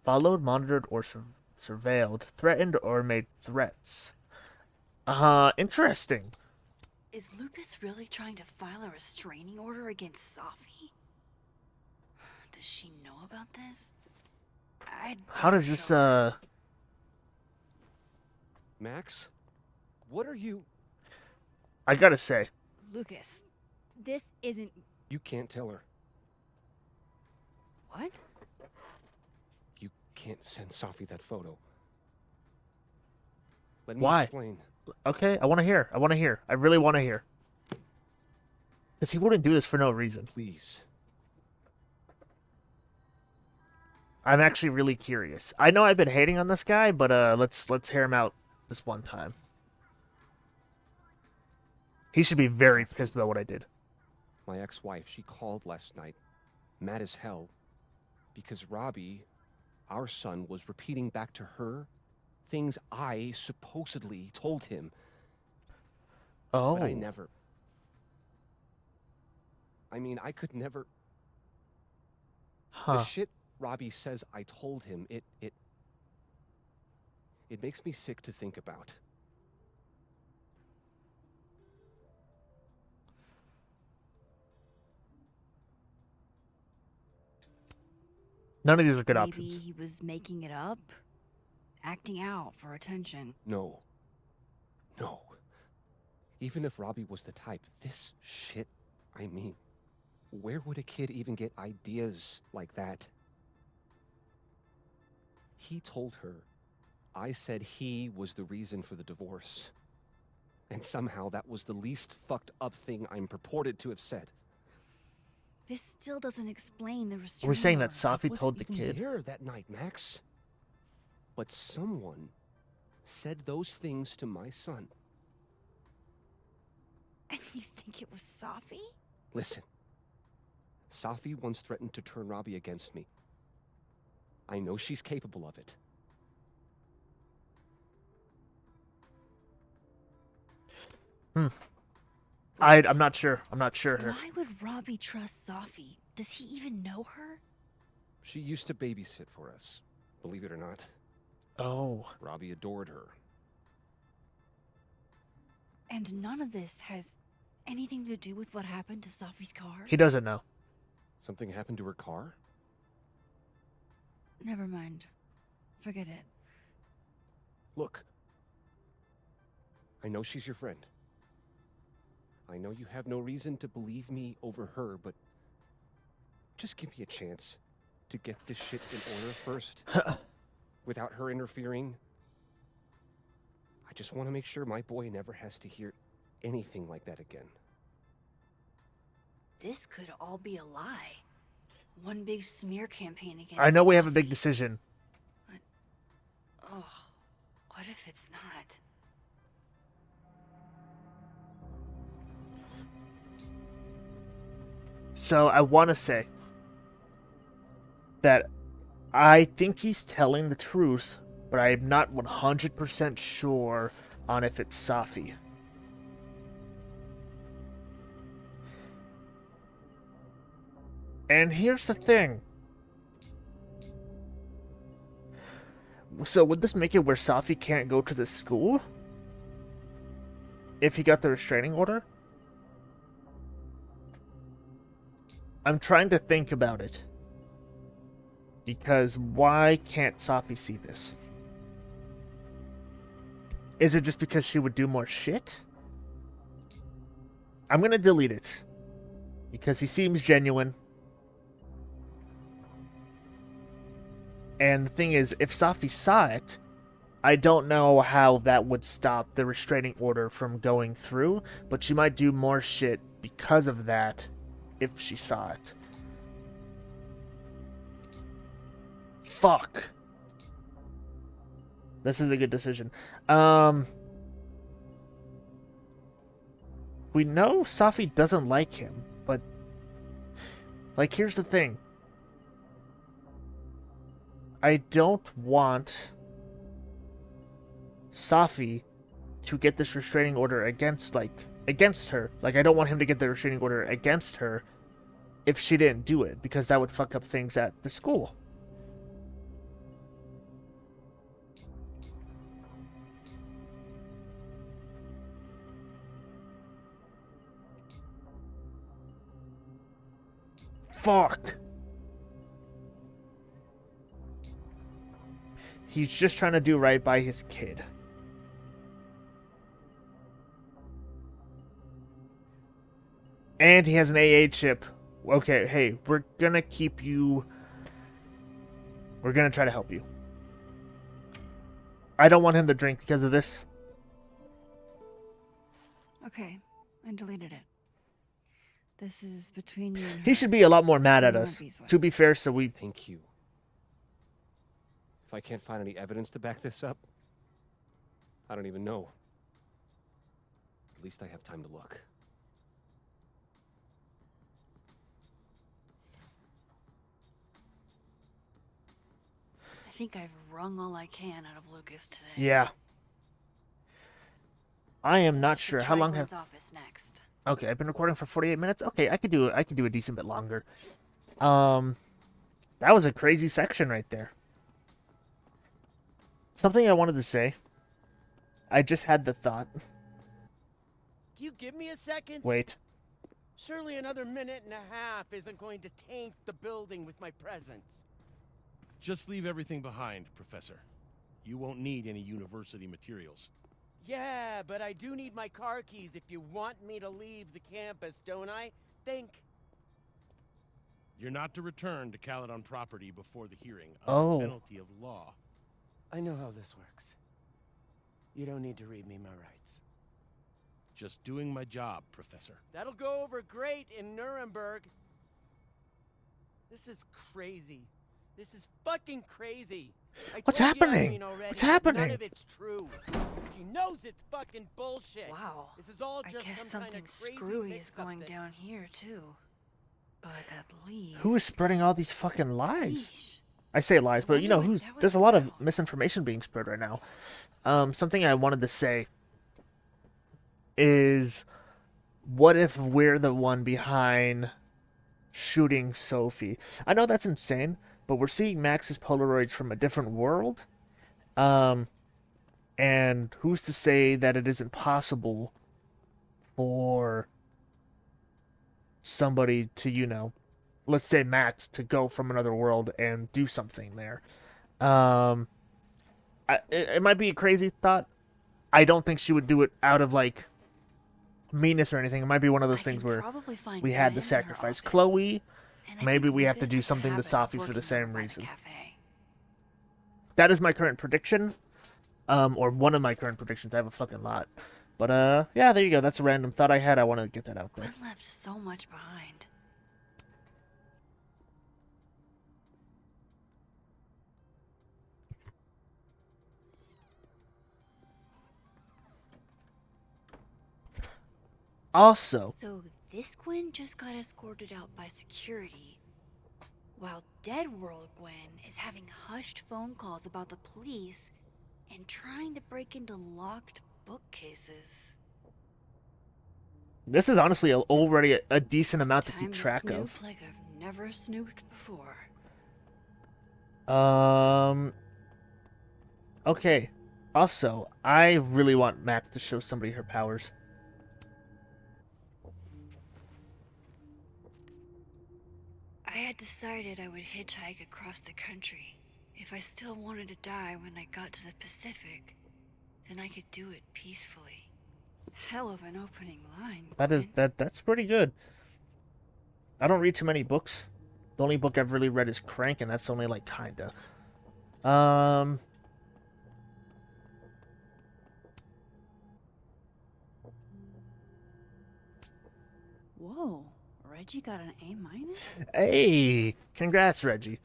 Followed, monitored, or surveilled, threatened, or made threats. Interesting. Is Lucas really trying to file a restraining order against Safi? Does she know about this? How does this, Max? What are you... I gotta say. Lucas, this isn't... You can't tell her. What? You can't send Safi that photo. Let me Why? explain. Okay, I want to hear. I really want to hear. Because he wouldn't do this for no reason. Please. I'm actually really curious. I know I've been hating on this guy, but let's hear him out this one time. He should be very pissed about what I did. My ex-wife, she called last night, mad as hell, because Robbie, our son, was repeating back to her things I supposedly told him. Oh. But I never... I mean, I could never... Huh. The shit Robbie says I told him, it makes me sick to think about. None of these are good Maybe options. he was making it up? Acting out for attention. No. No. Even if Robbie was the type, this shit, I mean, where would a kid even get ideas like that? He told her I said he was the reason for the divorce. And somehow that was the least fucked up thing I'm purported to have said. This still doesn't explain the restraining Are we saying that order. Safi told the kid? There that night, Max. But someone said those things to my son. And you think it was Safi? Listen. Safi once threatened to turn Robbie against me. I know she's capable of it. I'm not sure. I'm not sure. Why would Robbie trust Safi Does he even know her? She used to babysit for us, believe it or not. Oh. Robbie adored her. And none of this has anything to do with what happened to Safi's car? He doesn't know. Something happened to her car? Never mind. Forget it. Look. I know she's your friend. I know you have no reason to believe me over her, but just give me a chance to get this shit in order first. Without her interfering. I just want to make sure my boy never has to hear anything like that again. This could all be a lie. One big smear campaign against I know we have a Safi. big decision. But, oh, what if it's not? So I want to say that I think he's telling the truth, but I am not 100% sure on if it's Safi. And here's the thing. So would this make it where Safi can't go to the school? If he got the restraining order? I'm trying to think about it. Because why can't Safi see this? Is it just because she would do more shit? I'm gonna delete it. Because he seems genuine. And the thing is, if Safi saw it, I don't know how that would stop the restraining order from going through, but she might do more shit because of that if she saw it. Fuck. This is a good decision. We know Safi doesn't like him, but like, here's the thing. I don't want Safi to get this restraining order against her. Like, I don't want him to get the restraining order against her if she didn't do it, because that would fuck up things at the school. Fuck. He's just trying to do right by his kid. And he has an AA chip. Okay, hey, we're gonna keep you... We're gonna try to help you. I don't want him to drink because of this. Okay, I deleted it. This is between you and her. He should be a lot more mad at None us. of these To be ways. fair, so we... Thank you. If I can't find any evidence to back this up, I don't even know. At least I have time to look. I think I've wrung all I can out of Lucas today. Yeah. I am not Should sure. try How long Gwen's have... office next. Okay, I've been recording for 48 minutes. Okay, I could do a decent bit longer. That was a crazy section right there. Something I wanted to say. I just had the thought. Can you give me a second? Wait. Surely another minute and a half isn't going to taint the building with my presence. Just leave everything behind, Professor. You won't need any university materials. Yeah, but I do need my car keys if you want me to leave the campus, don't I? Think. You're not to return to Caledon property before the hearing, Oh. under penalty of law. I know how this works. You don't need to read me my rights. Just doing my job, Professor. That'll go over great in Nuremberg. This is crazy. This is fucking crazy. What's told you, happening? Irene, already, What's that happening? None of it's true. She knows it's fucking bullshit. Wow. This is all I just guess some kind something of crazy screwy is mix-up going thing. down here, too. But at least... Who is spreading all these fucking lies? Yeesh. I say lies, but you know, wonder what that was there's a lot of about. misinformation being spread right now. Something I wanted to say is, what if we're the one behind shooting Sophie. I know that's insane, but we're seeing Max's Polaroids from a different world. And who's to say that it isn't possible for somebody to, let's say Max, to go from another world and do something there. It might be a crazy thought. I don't think she would do it out of, like, meanness or anything. It might be one of those things where we had to sacrifice Chloe. Maybe we have to do something to Sophie for the same reason. That is my current prediction. Or one of my current predictions. I have a fucking lot. But, yeah, there you go. That's a random thought I had. I want to get that out there. Gwen left so much behind. Also, So this Gwen just got escorted out by security, while Dead World Gwen is having hushed phone calls about the police and trying to break into locked bookcases. this is honestly already a decent amount to keep track Time to of. snoop like I've never snooped before. Okay. Also, I really want Max to show somebody her powers. I had decided I would hitchhike across the country. If I still wanted to die when I got to the Pacific, then I could do it peacefully. Hell of an opening line. That's pretty good. I don't read too many books. The only book I've really read is Crank, and that's only like kinda. Whoa, Reggie got an A-? Hey, congrats, Reggie.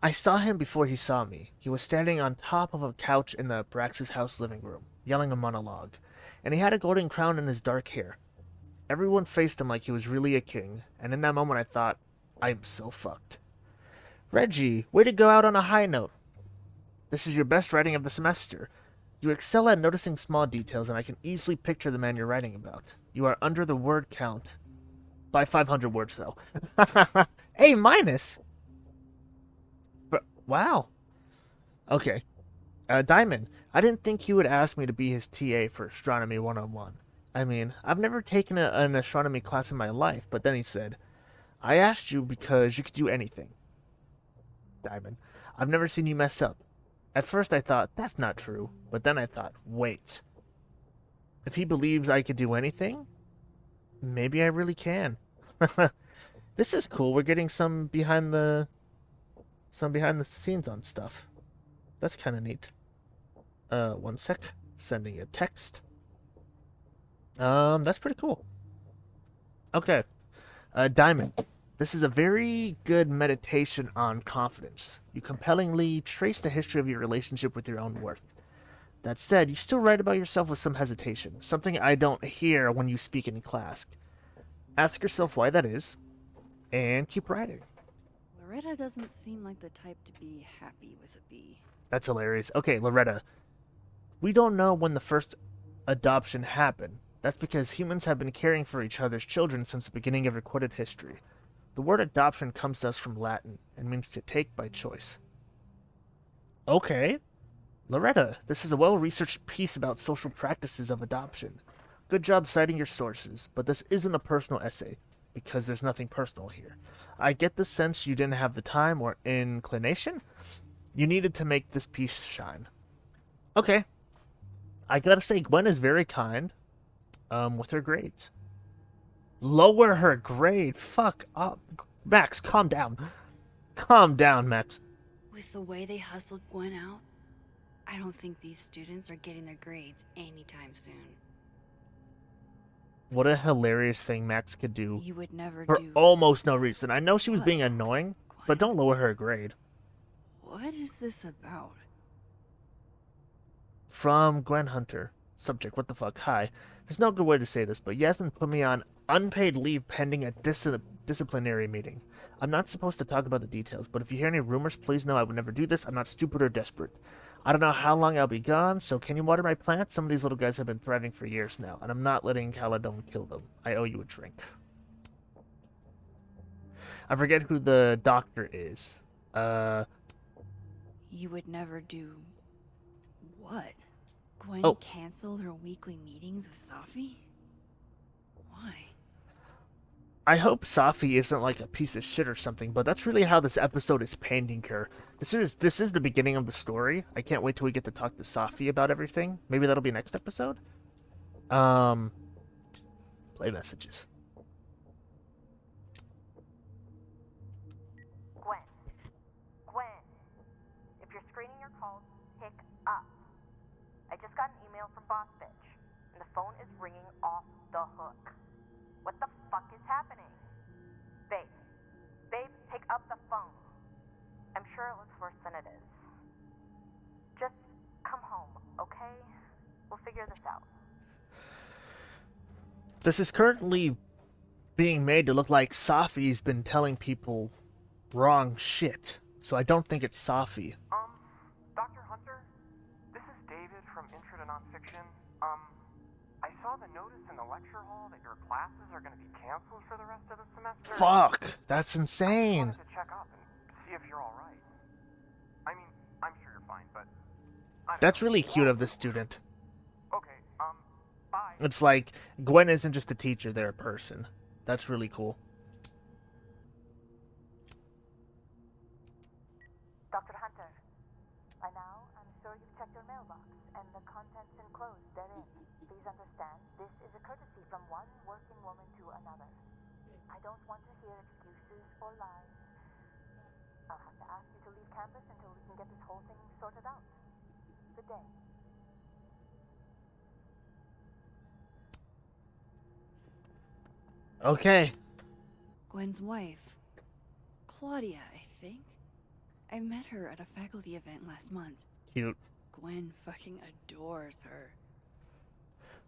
I saw him before he saw me. He was standing on top of a couch in the Brax's house living room, yelling a monologue, and he had a golden crown in his dark hair. Everyone faced him like he was really a king, and in that moment I thought, I am so fucked. Reggie, way to go out on a high note. This is your best writing of the semester. You excel at noticing small details, and I can easily picture the man you're writing about. You are under the word count. By 500 words, though. A minus? Wow. Okay. Diamond, I didn't think he would ask me to be his TA for Astronomy 101. I mean, I've never taken an astronomy class in my life, but then he said, I asked you because you could do anything. Diamond, I've never seen you mess up. At first I thought, that's not true, but then I thought, wait. If he believes I could do anything, maybe I really can. This is cool. We're getting some behind the scenes on stuff. That's kind of neat. One sec. Sending a text. That's pretty cool. Okay. Diamond, this is a very good meditation on confidence. You compellingly trace the history of your relationship with your own worth. That said, you still write about yourself with some hesitation, something I don't hear when you speak in class. Ask yourself why that is, and keep writing. Loretta doesn't seem like the type to be happy with a B. That's hilarious. Okay, Loretta, we don't know when the first adoption happened. That's because humans have been caring for each other's children since the beginning of recorded history. The word adoption comes to us from Latin and means to take by choice. Okay. Loretta, this is a well-researched piece about social practices of adoption. Good job citing your sources, but this isn't a personal essay, because there's nothing personal here. I get the sense you didn't have the time or inclination. You needed to make this piece shine. Okay. I gotta say, Gwen is very kind, with her grades. Lower her grade? Fuck up. Max, calm down. Calm down, Max. With the way they hustled Gwen out, I don't think these students are getting their grades anytime soon. What a hilarious thing Max could do You would never for do. almost no reason. I know she was What? being annoying, but don't lower her grade. What is this about? From Gwen Hunter. Subject, what the fuck? Hi. There's no good way to say this, but Yasmin put me on unpaid leave pending a disciplinary meeting. I'm not supposed to talk about the details, but if you hear any rumors, please know I would never do this. I'm not stupid or desperate. I don't know how long I'll be gone, so can you water my plants? Some of these little guys have been thriving for years now, and I'm not letting Caladon kill them. I owe you a drink. I forget who the doctor is. You would never do what? Gwen Oh. canceled her weekly meetings with Safi? Why? I hope Safi isn't like a piece of shit or something, but that's really how this episode is painting her. This is the beginning of the story. I can't wait till we get to talk to Safi about everything. Maybe that'll be next episode. Play messages. Gwen, if you're screening your calls, pick up. I just got an email from Boss Bitch, and the phone is ringing off the hook. What the fuck is happening? Babe, pick up the phone. I'm sure it looks worse than it is. Just come home, okay? We'll figure this out. This is currently being made to look like Safi's been telling people wrong shit. So I don't think it's Safi. Dr. Hunter? This is David from Intro to Nonfiction. I saw the notice in the lecture hall that your classes are going to be canceled for the rest of the semester. Fuck! That's I insane! wanted to check up and see if you're alright. I mean, I'm sure you're fine, but... That's really cute of the student. Okay, bye. It's like, Gwen isn't just a teacher, they're a person. That's really cool. Dr. Hunter, by now, I'm sure you've checked your mailbox, and the contents enclosed therein. Please understand, this is a courtesy from one working woman to another. I don't want to hear excuses or lies. I'll have to ask you to leave campus until we can get this whole thing sorted out. Good day. Okay. Gwen's wife. Claudia, I think. I met her at a faculty event last month. Cute. Gwen fucking adores her.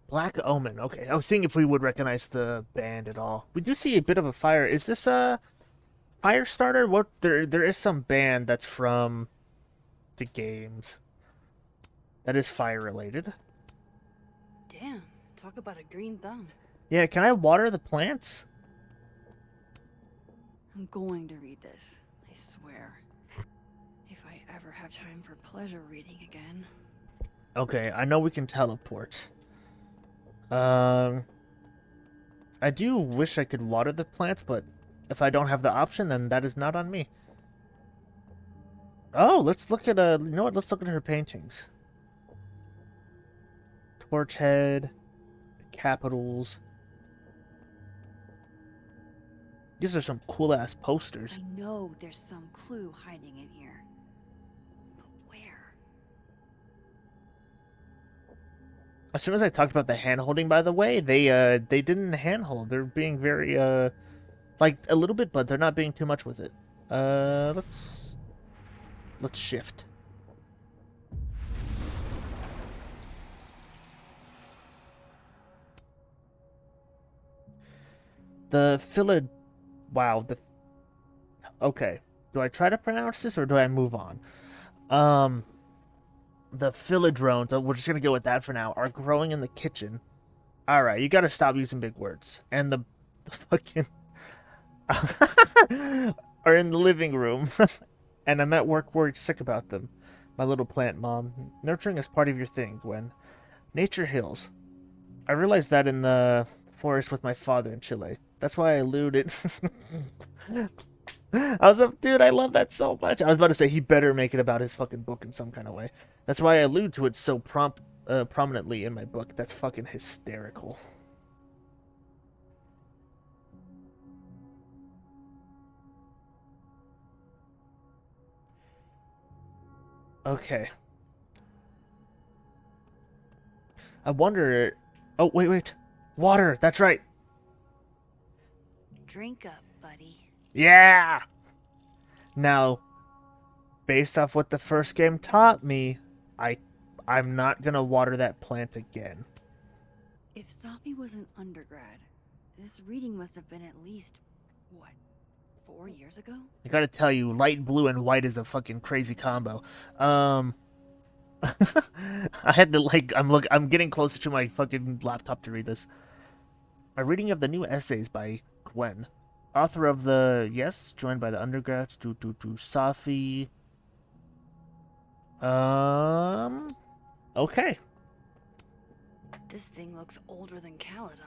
Black Omen. Okay, I was seeing if we would recognize the band at all. We do see a bit of a fire. Is this a Firestarter? What? There is some band that's from the games that is fire related. Damn, talk about a green thumb. Yeah, can I water the plants? I'm going to read this, I swear. If I ever have time for pleasure reading again. Okay, I know we can teleport. I do wish I could water the plants, but if I don't have the option, then that is not on me. Oh, let's look at you know what? Let's look at her paintings. Torch head, capitals. These are some cool ass posters. I know there's some clue hiding in here. But where? As soon as I talked about the hand holding, by the way, they didn't hand hold. They're being very like a little bit, but they're not being too much with it. Let's shift. The Philid. Wow. Okay. Do I try to pronounce this or do I move on? The philodrones, we're just gonna go with that for now, are growing in the kitchen. Alright, you gotta stop using big words. And the fucking... are in the living room. And I'm at work worried sick about them. My little plant mom. Nurturing is part of your thing, Gwen. Nature heals. I realized that in the forest with my father in Chile. That's why I alluded. Dude, I love that so much. I was about to say he better make it about his fucking book in some kind of way. That's why I allude to it so prominently in my book. That's fucking hysterical. Okay. I wonder... Oh, wait. Water, that's right. Drink up, buddy. Yeah! Now, based off what the first game taught me, I'm not gonna water that plant again. If Safi was an undergrad, this reading must have been at least, what, 4 years ago? I gotta tell you, light blue and white is a fucking crazy combo. I had to, I'm getting closer to my fucking laptop to read this. A reading of the new essays by Gwen. author of the yes, joined by the undergrads. Safi. Okay. This thing looks older than Caledon.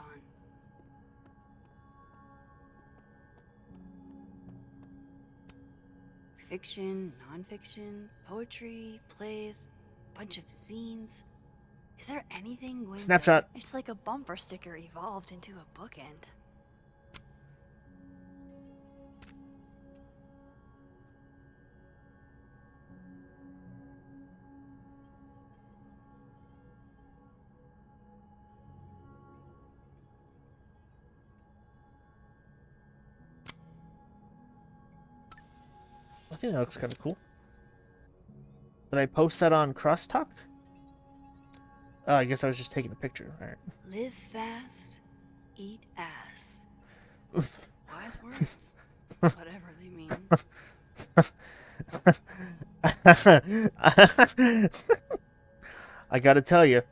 Fiction, nonfiction, poetry, plays, bunch of zines. Is there anything Gwen Snapshot. does? It's like a bumper sticker evolved into a bookend. I think that looks kind of cool. Did I post that on Crosstalk? Oh, I guess I was just taking a picture. All right. Live fast, eat ass. Wise words. Whatever they mean. I gotta tell you,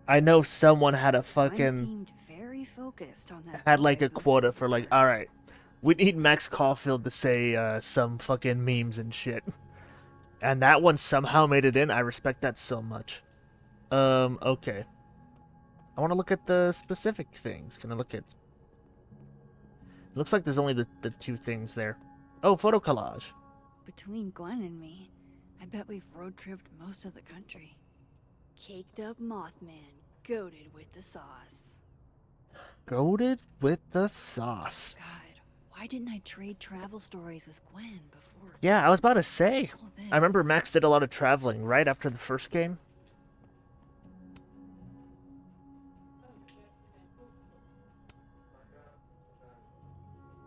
I know someone had a Gwen fucking seemed very focused on that. had like a boy quota for like, all right, we need Max Caulfield to say some fucking memes and shit, and that one somehow made it in. I respect that so much. Okay. I want to look at the specific things. Can I look at? It looks like there's only the two things there. Oh, photo collage. Between Gwen and me, I bet we've road tripped most of the country. Caked up Mothman, goated with the sauce. Goated with the sauce. God, why didn't I trade travel stories with Gwen before? Yeah, I was about to say. All I remember this? Max did a lot of traveling right after the first game.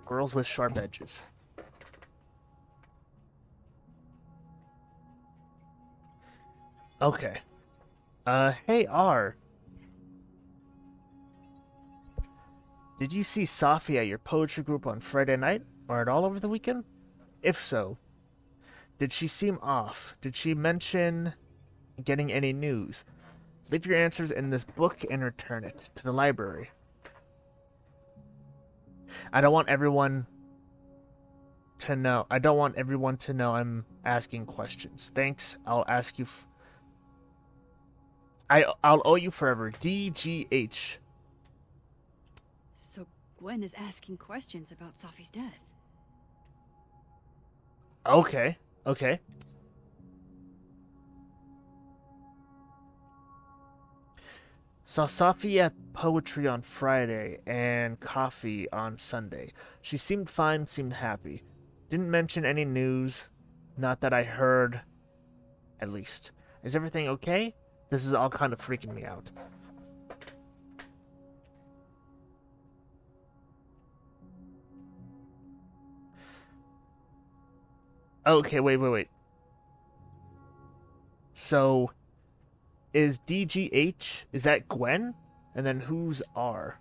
Girls with sharp edges. Okay. Hey R. Did you see Safi at your poetry group on Friday night or at all over the weekend? If so, did she seem off? Did she mention getting any news? Leave your answers in this book and return it to the library. I don't want everyone to know. I'm asking questions. Thanks. I'll ask you. I'll owe you forever. DGH. So Gwen is asking questions about Safi's death. Okay. Okay. Saw Safi at poetry on Friday and coffee on Sunday. She seemed fine, seemed happy. Didn't mention any news. Not that I heard, at least. Is everything okay? This is all kind of freaking me out. Okay, wait. So, is DGH, is that Gwen? And then who's R?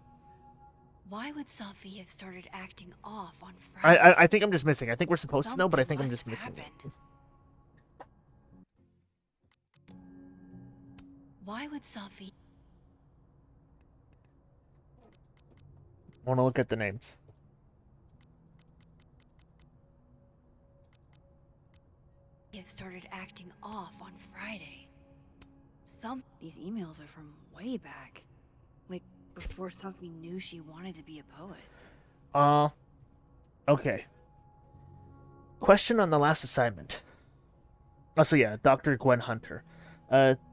Why would Safi have started acting off on Friday? I think I'm just missing. I think we're supposed to know, but I think I'm just missing it. Why would Safi Want to look at the names. have started acting off on Friday? These emails are from way back. Like, before Safi knew she wanted to be a poet. Okay. Question on the last assignment. Oh, so yeah, Dr. Gwen Hunter.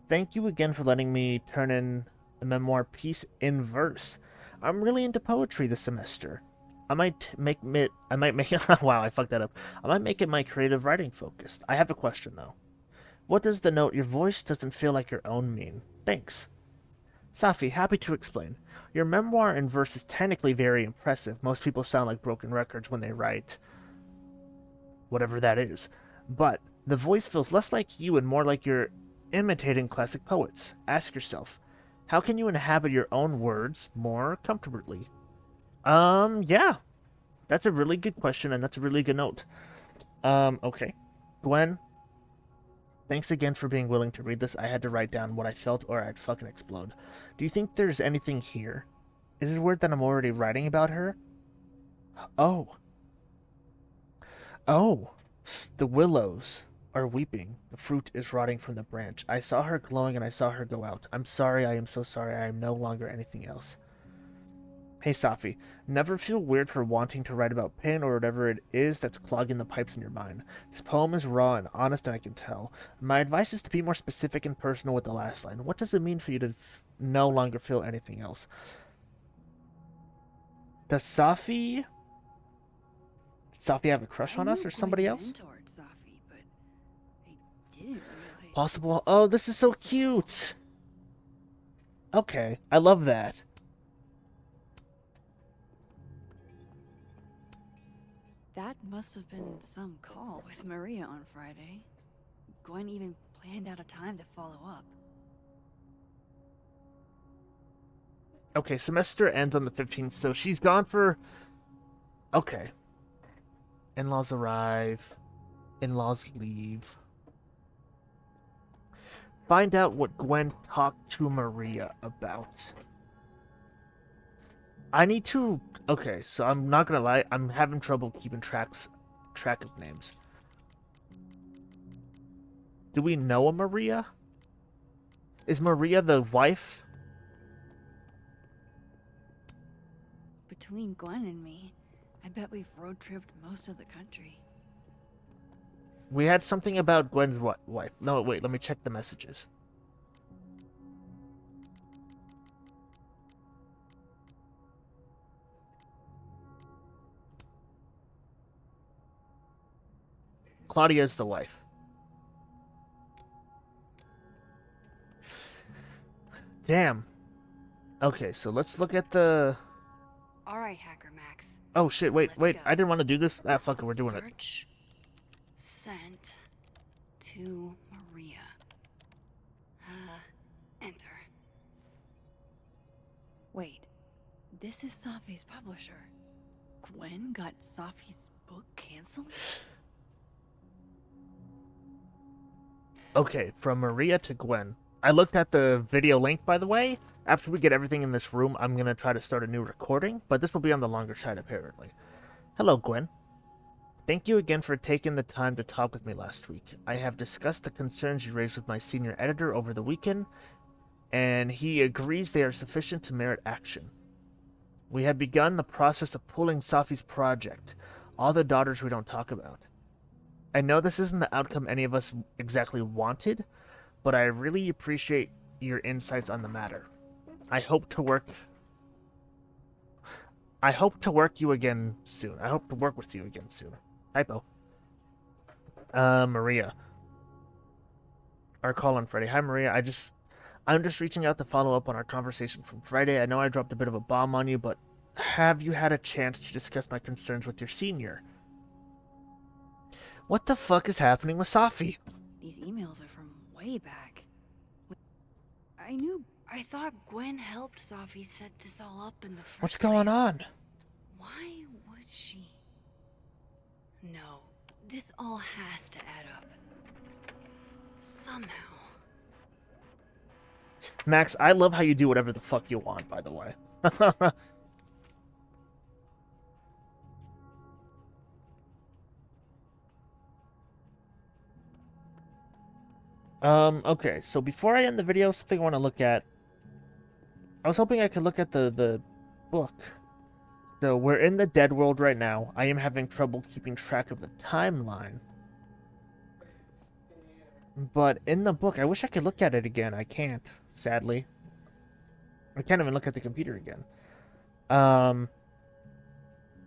Thank you again for letting me turn in a memoir piece in verse. I'm really into poetry this semester. I might make wow, I fucked that up. I might make it my creative writing focus. I have a question though. What does the note, "Your voice doesn't feel like your own," mean? Thanks. Safi, happy to explain. Your memoir in verse is technically very impressive. Most people sound like broken records when they write whatever that is. But the voice feels less like you and more like you're imitating classic poets. Ask yourself, how can you inhabit your own words more comfortably? Yeah. That's a really good question, and that's a really good note. Okay. Gwen, thanks again for being willing to read this. I had to write down what I felt or I'd fucking explode. Do you think there's anything here Is it weird that I'm already writing about her? Oh. Oh. The willows are weeping. The fruit is rotting from the branch. I saw her glowing and I saw her go out. I'm sorry, I am so sorry. I am no longer anything else. Hey, Safi. Never feel weird for wanting to write about pain or whatever it is that's clogging the pipes in your mind. This poem is raw and honest, and I can tell. My advice is to be more specific and personal with the last line. What does it mean for you to no longer feel anything else? Does Safi have a crush on us or somebody else? Safi, but I didn't realize Possible. Oh, this is so cute. Okay, I love that. That must have been some call with Maria on Friday. Gwen even planned out a time to follow up. Okay, semester ends on the 15th, so she's gone for... Okay. In-laws arrive. In-laws leave. Find out what Gwen talked to Maria about. I need to... Okay, so I'm not gonna lie, I'm having trouble keeping track of names. Do we know a Maria? Is Maria the wife? Between Gwen and me, I bet we've road-tripped most of the country. We had something about Gwen's wife. No, wait, let me check the messages. Claudia's the wife. Damn. Okay, so let's look at the... Alright, Hacker Max. Oh shit, wait, I didn't want to do this. Ah, fuck it, we're doing it. Search sent to Maria. Enter. Wait, this is Safi's publisher. Gwen got Safi's book canceled? Okay, from Maria to Gwen. I looked at the video link, by the way. After we get everything in this room, I'm going to try to start a new recording, but this will be on the longer side, apparently. Hello, Gwen. Thank you again for taking the time to talk with me last week. I have discussed the concerns you raised with my senior editor over the weekend, and he agrees they are sufficient to merit action. We have begun the process of pulling Safi's project, All the Daughters We Don't Talk About. I know this isn't the outcome any of us exactly wanted, but I really appreciate your insights on the matter. I hope to work you again soon. I hope to work with you again soon. Typo. Maria. Our call on Friday. Hi, Maria. I'm just reaching out to follow up on our conversation from Friday. I know I dropped a bit of a bomb on you, but have you had a chance to discuss my concerns with your senior? What the fuck is happening with Safi? These emails are from way back. I thought Gwen helped Safi set this all up in the first What's going on? Why would she? No, this all has to add up. Somehow. Max, I love how you do whatever the fuck you want, by the way. Okay, so before I end the video, something I want to look at. I was hoping I could look at the book. So, we're in the dead world right now. I am having trouble keeping track of the timeline. But in the book, I wish I could look at it again. I can't, sadly. I can't even look at the computer again. I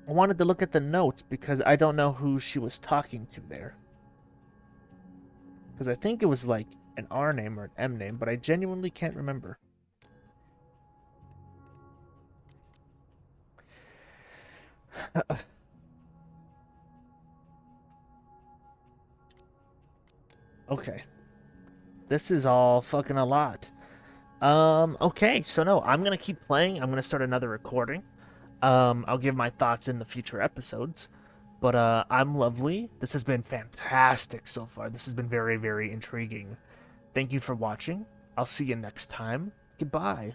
wanted to look at the notes because I don't know who she was talking to there. Because I think it was like an R name or an M name, but I genuinely can't remember. Okay. This is all fucking a lot. Okay, so no, I'm gonna keep playing. I'm gonna start another recording. I'll give my thoughts in the future episodes. But, I'm Lovely. This has been fantastic so far. This has been very, very intriguing. Thank you for watching. I'll see you next time. Goodbye.